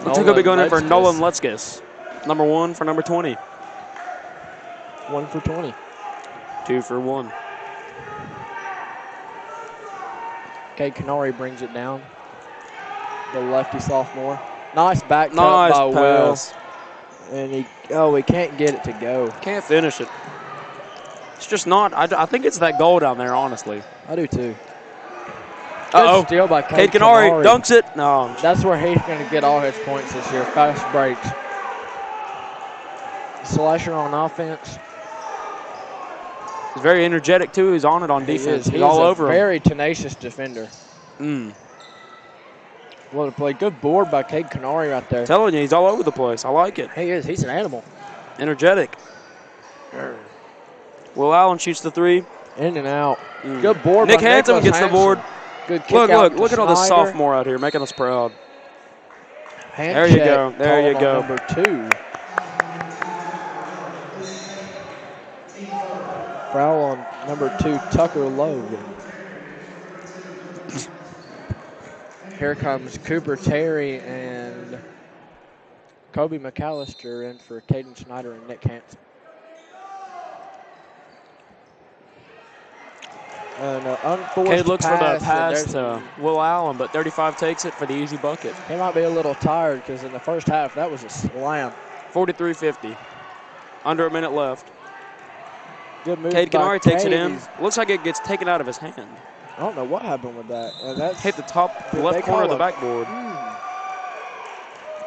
Looks like he'll be going in for Nolan Leskis. Number 1 for number 20. 1 for 20. 2 for 1. Cade Canary brings it down. The lefty sophomore. Nice back cut Nice by pass. Will. And he can't get it to go. Can't finish it. It's just not. I think it's that goal down there, honestly. I do too. Uh-oh. Good steal by Cade Canary dunks it. No. That's where he's going to get all his points this year. Fast breaks. Slasher on offense. He's very energetic, too. He's on it on defense. He's He's all a over him. very tenacious defender. What a play. Good board by Cade Canary right there. Telling you, he's all over the place. I like it. He is. He's an animal. Energetic. Will Allen shoots the 3. In and out. Good board Nick by Hansen Nicholas gets the board. Good kick Look out at all this Snyder. sophomore out here making us proud. Hand There you check go. There you called on go. Number 2. Foul on number 2, Tucker Logue. Here comes Cooper Terry and Kobe McAllister in for Caden Snyder and Nick Hansen. An unforced Cade looks for the pass and to Will Allen, but 35 takes it for the easy bucket. he might be a little tired because in the first half that was a slam. 43-50. Under a minute left. Good move Cade by Canary takes it Cade. in. Looks like it gets taken out of his hand. I don't know what happened with that. And that's Hit the top Did left they corner of call the a- backboard.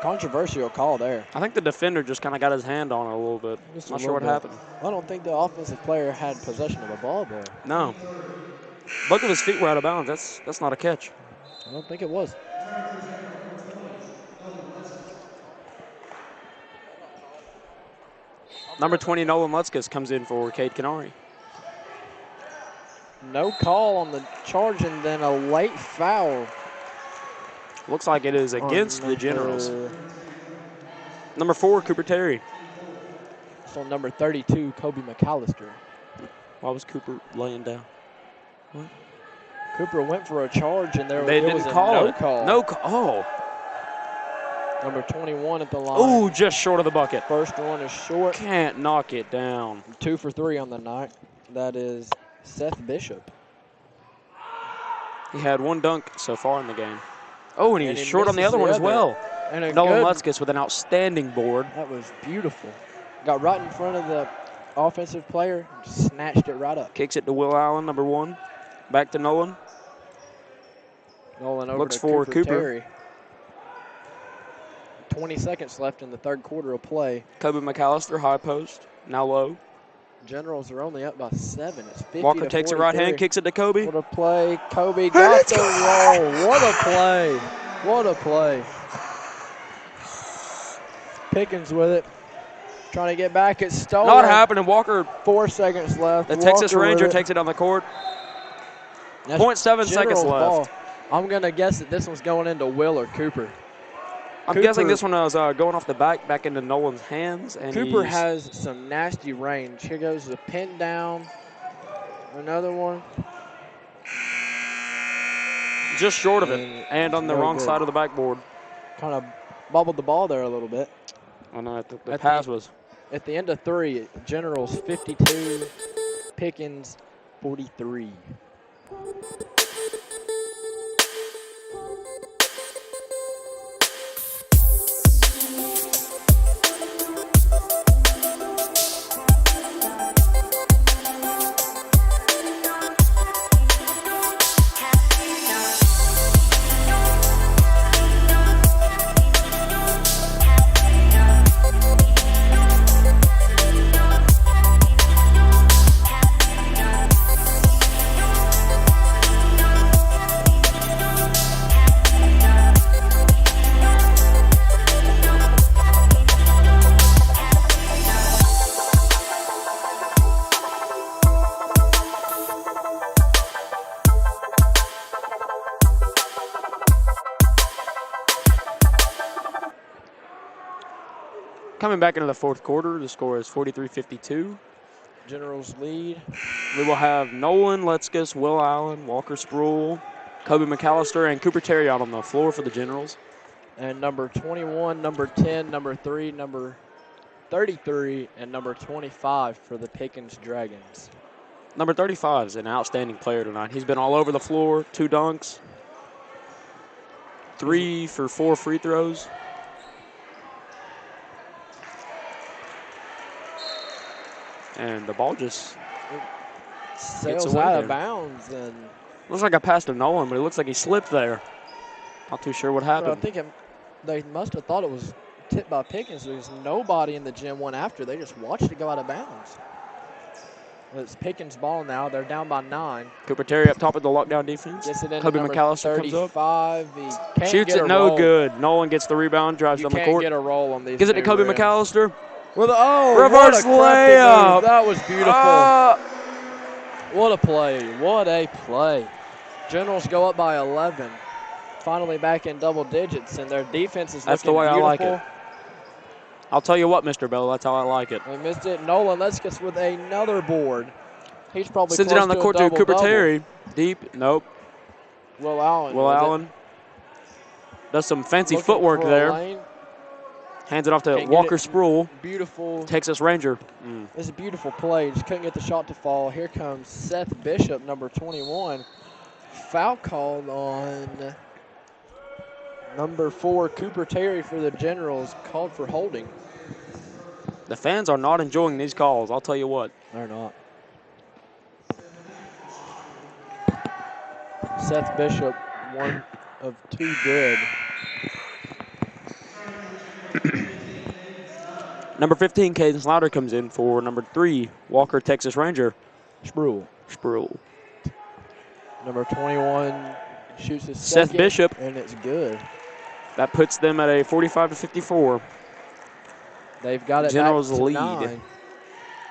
controversial call there. I think the defender just kind of got his hand on it a little bit. Just a Not sure what little happened. I don't think the offensive player had possession of the ball there. No. Both of his feet were out of bounds. That's not a catch. I don't think it was. Number 20, Nolan Leskis, comes in for Cade Canary. No call on the charge and then a late foul. Looks like it is on against the Generals. number- Number 4, Cooper Terry. So number 32, Kobe McAllister. Why was Cooper laying down? Cooper went for a charge and there They was didn't a call no it. call. No call. Oh. Number 21 at the line. Oh, just short of the bucket. First one is short. Can't knock it down. 2 for 3 on the night. That is Seth Bishop. He had 1 dunk so far in the game. Oh, and he was he short on the misses other one as other. well. And a Nolan good, Leskis with an outstanding board. that was beautiful. Got right in front of the offensive player, snatched it right up. Kicks it to Will Allen, number 1. Back to Nolan. Nolan over Looks to for Cooper. Terry. 20 seconds left in the third quarter of play. Kobe McAllister, high post, now low. Generals are only up by 7. It's 50 Walker to takes it 43. right hand, kicks it to Kobe. What a play. Kobe got the roll. What a play. What a play. Pickens with it. Trying to get back. It's stolen. Not happening. Walker, 4 seconds left. the Texas Walker Ranger, with it. takes it on the court. That's 0.7 seconds Generals left. ball. I'm going to guess that this one's going into Will or Cooper. I'm guessing this one was going off the back into Nolan's hands. And Cooper has some nasty range. Here goes the pin down. Another one. Just short of it, and on the wrong side of the backboard. Kind of bobbled the ball there a little bit. Oh, no, the pass was. At the end of 3, Generals 52, Pickens 43. Coming back into the fourth quarter, the score is 43-52. Generals lead. We will have Nolan Letzkus, Will Allen, Walker Sproul, Kobe McAllister, and Cooper Terry out on the floor for the Generals. And number 21, number 10, number 3, number 33, and number 25 for the Pickens Dragons. Number 35 is an outstanding player tonight. He's been all over the floor, 2 dunks, 3 for 4 free throws. And the ball just sails out of bounds. And looks like I passed to Nolan, but it looks like he slipped there. Not too sure what happened. I think they must have thought it was tipped by Pickens. There's nobody in the gym went after. They just watched it go out of bounds. It's Pickens' ball now. They're down by 9. Cooper Terry up top of the lockdown defense. Gets it in Kobe McAllister 35. comes up. He shoots it, no good. Nolan gets the rebound, drives on the court. You can't get a roll on these. Gives it to Kobe McAllister. With reverse layup. That was beautiful. What a play. What a play. Generals go up by 11. Finally back in double digits, and their defense is That's looking the way beautiful. I like it. I'll tell you what, Mr. Bell, that's how I like it. We missed it. Nolan Letzkus with another board. He's probably sends it on the court to Cooper Terry. Deep. Nope. Will Allen. Will Allen does some fancy footwork there. Lane. Hands it off to Walker Sproul. Beautiful. Texas Ranger. It's a beautiful play. Just couldn't get the shot to fall. Here comes Seth Bishop, number 21. Foul called on number 4, Cooper Terry for the Generals, called for holding. The fans are not enjoying these calls, I'll tell you what. They're not. Seth Bishop, 1 of 2 good. Number 15, Caden Slaughter comes in for number 3, Walker Texas Ranger. Sproul. Number 21 shoots his Seth second, Bishop. and it's good. That puts them at a 45-54. They've got it Generals back to lead. 9.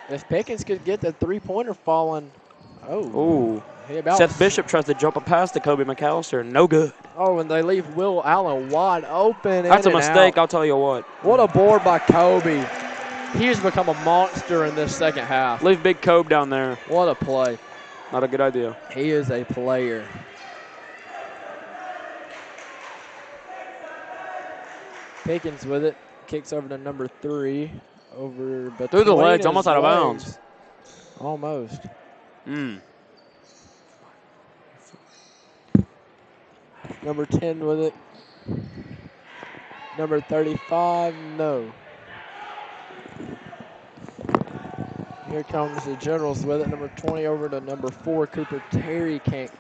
If Pickens could get the three-pointer falling, Seth Bishop tries to jump a pass to Kobe McAllister, no good. Oh, and they leave Will Allen wide open. That's a mistake, out. I'll tell you what. What a board by Kobe. He's become a monster in this second half. Leave Big Kobe down there. What a play. Not a good idea. He is a player. Pickens with it. Kicks over to number 3. Over through the legs, almost out of bounds. Almost. Number 10 with it. Number 35, no. Here comes the Generals with it. Number 20 over to number 4, Cooper Terry. Can't.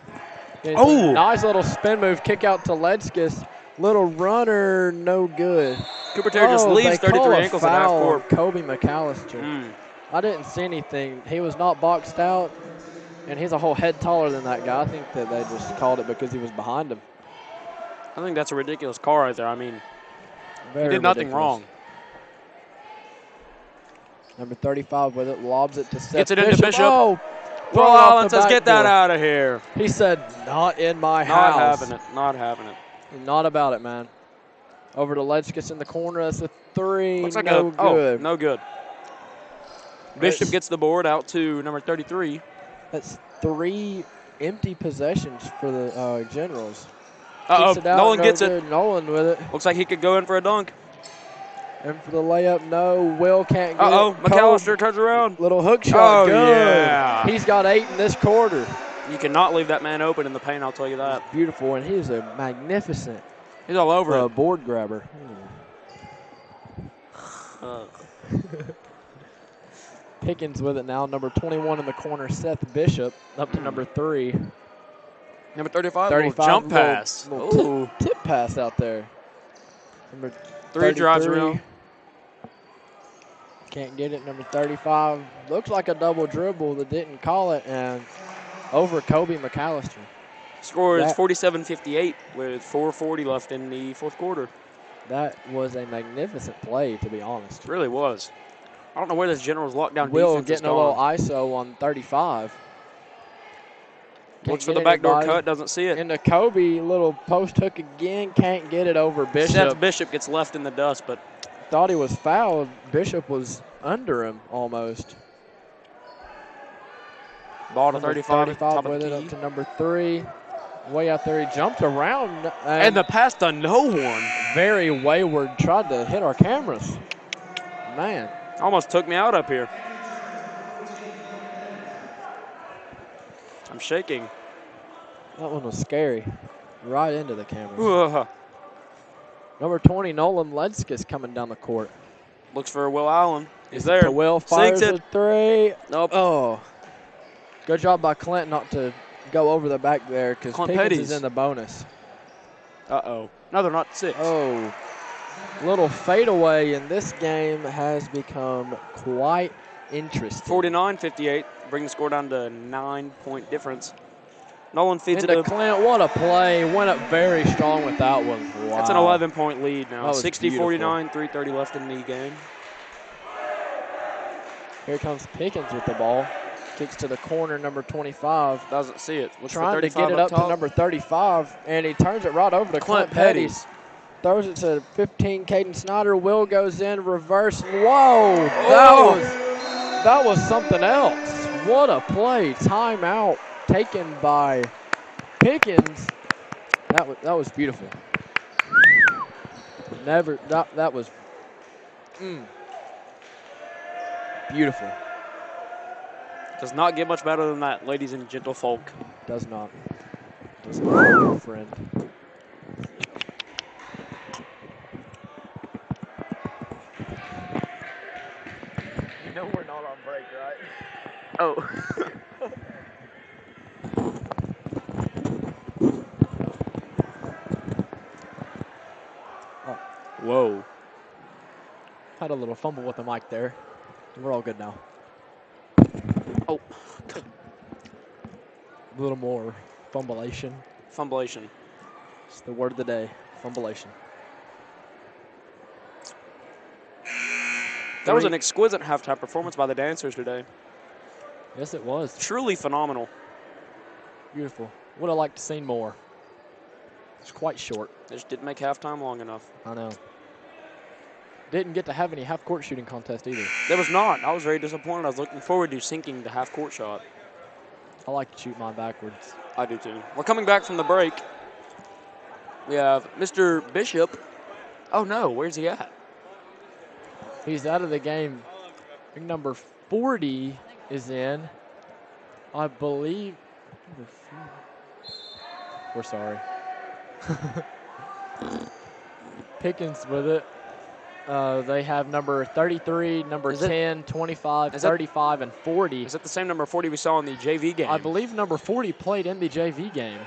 Nice little spin move. Kick out to Letzkus. Little runner, no good. Cooper Terry just leaves 33 ankles at half court. Kobe McAllister. I didn't see anything. He was not boxed out, and he's a whole head taller than that guy. I think that they just called it because he was behind him. I think that's a ridiculous call right there. I mean, Very he did nothing ridiculous. wrong. Number 35 with it, lobs it to Seth Gets it into Bishop. Oh, Will Allen says, get that out of here. He said, not in my Not house. having it. Not having it. Not about it, man. Over to Ledskis in the corner. That's a three. Looks like no good. No good. Bishop gets the board out to number 33. That's 3 empty possessions for the Generals. Uh-oh, Kicks it out, Nolan no gets good. it. Nolan with it. Looks like he could go in for a dunk. And for the layup, no. Will can't get Uh-oh, it. McAllister turns around. Little hook shot, Oh, good. yeah. He's got 8 in this quarter. You cannot leave that man open in the paint, I'll tell you that. Beautiful, and he is a magnificent He's all over it. board grabber. Pickens with it now. Number 21 in the corner, Seth Bishop, up to number 3. Number 35, 35 jump pass. Little tip pass out there. Number 3 drives 33. around. Can't get it. Number 35. Looks like a double dribble that didn't call it, and over Kobe McAllister. Score is 47-58 with 4:40 left in the fourth quarter. That was a magnificent play, to be honest. It really was. I don't know where this Generals lockdown Will defense is getting a little gone. ISO on 35. Looks for Can't the get backdoor anybody. cut, doesn't see it. Into Kobe, little post hook again. Can't get it over Bishop. Seth Bishop gets left in the dust, but Thought he was fouled. Bishop was under him almost. ball to Number 35, top of with the it up key. to number 3. Way out there, he jumped around. And the pass to no one. Very wayward, tried to hit our cameras. Man. Almost took me out up here. I'm shaking. That one was scary. Right into the cameras. Ugh. Number 20, Nolan Ledskis coming down the court. Looks for Will Allen. He's there. To Will, fires Sinks it. a 3. Nope. Oh. Good job by Clint not to go over the back there because Clint Pickens Petty's. is in the bonus. Uh-oh. No, they're not 6. Oh. Little fadeaway in this game has become quite interesting. 49-58. Bring the score down to a 9-point difference. Nolan feeds it Into up. Clint, what a play. Went up very strong with that one. Wow. That's an 11-point lead now. That was 60-49, 3:30 left in the game. Here comes Pickens with the ball. Kicks to the corner, number 25. Doesn't see it. Looks for Trying to 35 get it up top. to number 35, and he turns it right over to Clint Petty. Throws it to 15, Caden Snyder. Will goes in, reverse. Whoa, that was something else. What a play. Timeout taken by Pickens. That was beautiful. That was beautiful. Does not get much better than that, ladies and gentlefolk. Does not. Does not, friend. You know we're not on break, right? Oh. Whoa. Had a little fumble with the mic there. We're all good now. Oh. A little more fumbleation. Fumbleation. It's the word of the day. Fumbleation. That was an exquisite halftime performance by the dancers today. Yes, it was. Truly phenomenal. Beautiful. Would have liked to see more. It's quite short. They just didn't make halftime long enough. I know. Didn't get to have any half-court shooting contest either. There was not. I was very disappointed. I was looking forward to sinking the half-court shot. I like to shoot mine backwards. I do too. We're coming back from the break. We have Mr. Bishop. Oh no, where's he at? He's out of the game. I think number 40 is in. I believe. We're sorry. Pickens with it. They have number 33, number 10, 25, 35, and 40. Is that the same number 40 we saw in the JV game? I believe number 40 played in the JV game.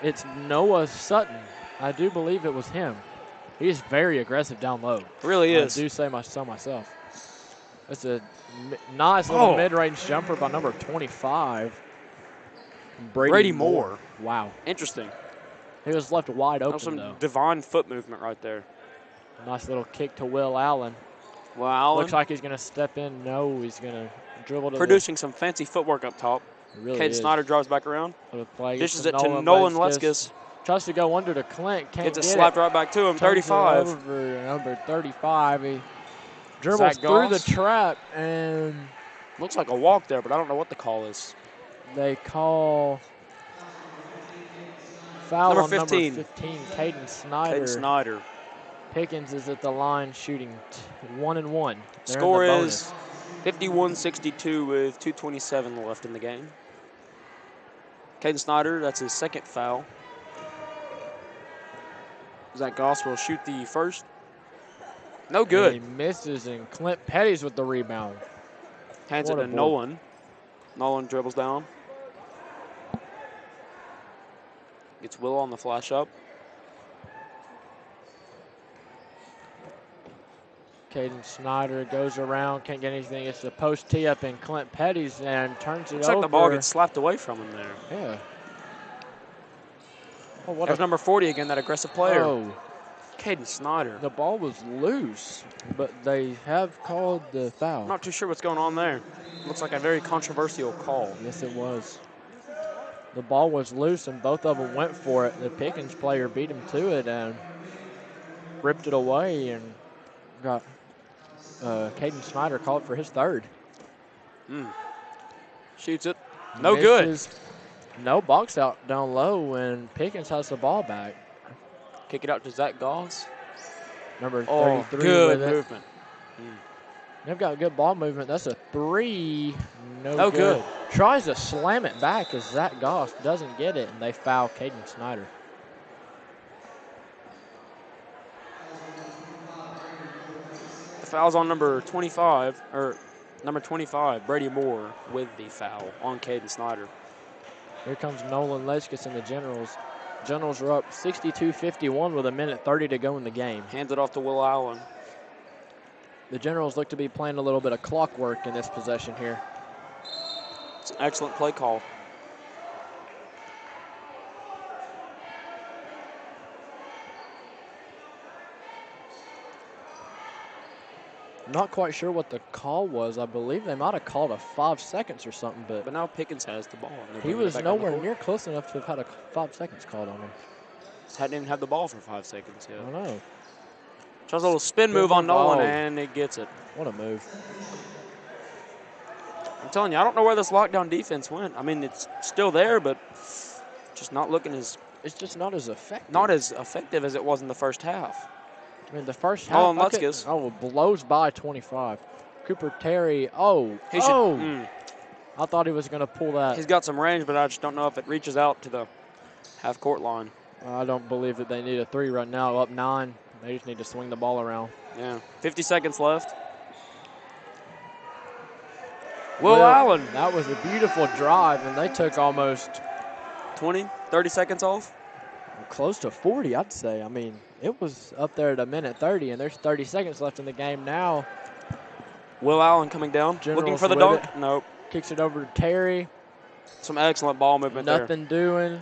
It's Noah Sutton. I do believe it was him. He's very aggressive down low. Really is. I do say so myself. It's a nice little mid-range jumper by number 25. Brady Moore. Wow. Interesting. He was left wide open, That was some though. divine foot movement right there. Nice little kick to Will Allen. Wow. Looks like he's going to step in. No, he's going to dribble to producing some fancy footwork up top. Really Caden Snyder drives back around. Dishes it to Nolan Leskis. Tries to go under to Clint. Can't Gets it get slapped right back to him. Turns it 35. over, number 35. He dribbles through the trap, and looks like a walk there, but I don't know what the call is. they call foul number on 15. number 15, Caden Snyder. Caden Snyder. Pickens is at the line shooting 1-1. Score is 51-62 with 2:27 left in the game. Caden Snyder, that's his second foul. Zach Goss will shoot the first. No good. And he misses, and Clint Petty's with the rebound. Hands it to Nolan. Nolan dribbles down. Gets Will on the flash up. Caden Snyder goes around, can't get anything. It's the post tee up in Clint Petty's and turns it Looks over. like the ball gets slapped away from him there. Yeah. Oh, There's number 40 again, that aggressive player. Oh. Caden Snyder. The ball was loose, but they have called the foul. I'm not too sure what's going on there. Looks like a very controversial call. Yes, it was. The ball was loose, and both of them went for it. The Pickens player beat him to it and ripped it away, and got Caden Snyder called for his third. Shoots it. No good. No box out down low, and Pickens has the ball back. Kick it out to Zach Goss. Number 33 good with movement. They've got good ball movement. That's a three. No good. Tries to slam it back as Zach Goss doesn't get it, and they foul Caden Snyder. The foul's on number 25, Brady Moore with the foul on Caden Snyder. Here comes Nolan Leskis and the Generals. Generals are up 62-51 with 1:30 to go in the game. Hands it off to Will Allen. The Generals look to be playing a little bit of clock work in this possession here. It's an excellent play call. Not quite sure what the call was. I believe they might have called a 5 seconds or something, but now Pickens has the ball. He was nowhere near close enough to have had a 5 seconds called on him. Just hadn't even had the ball for 5 seconds yet. I know. Tries a little spin move on Nolan, and it gets it. What a move. I'm telling you, I don't know where this lockdown defense went. I mean, it's still there, but just not looking as... It's just not as effective. Not as effective as it was in the first half. I mean, the first half, blows by 25. Cooper Terry, I thought he was going to pull that. He's got some range, but I just don't know if it reaches out to the half-court line. I don't believe that they need a three right now. Up 9. They just need to swing the ball around. Yeah, 50 seconds left. Will Allen. That was a beautiful drive, and they took almost 20, 30 seconds off. Close to 40, I'd say. I mean, it was up there at 1:30, and there's 30 seconds left in the game now. Will Allen coming down, looking for the dunk. Nope. Kicks it over to Terry. Some excellent ball movement there. Nothing doing.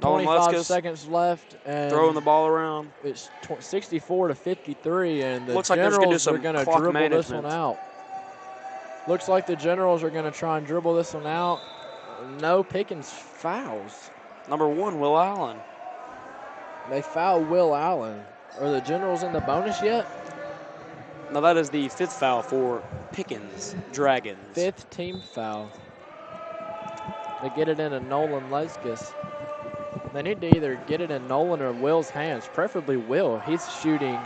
25 seconds left, and throwing the ball around. It's 64-53, and the Looks like Generals are going to dribble this one out. Looks like the Generals are going to try and dribble this one out. No Pickens fouls. Number 1, Will Allen. They foul Will Allen. Are the Generals in the bonus yet? No, that is the 5th foul for Pickens Dragons. 5th team foul. They get it into Nolan Leskis. They need to either get it in Nolan or Will's hands, preferably Will. He's shooting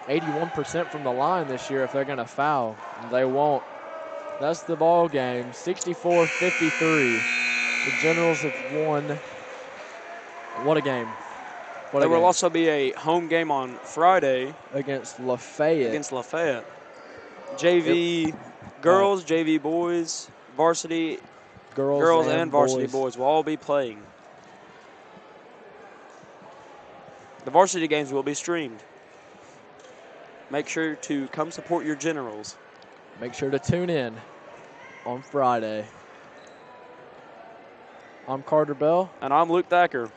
81% from the line this year if they're going to foul. They won't. That's the ball game, 64-53. The Generals have won. What a game. There will also be a home game on Friday. Against Lafayette. JV girls, JV boys, varsity girls and varsity boys will all be playing. The varsity games will be streamed. Make sure to come support your Generals. Make sure to tune in on Friday. I'm Carter Bell. And I'm Luke Thacker.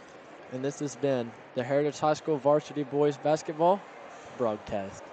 And this has been the Heritage High School Varsity Boys Basketball broadcast.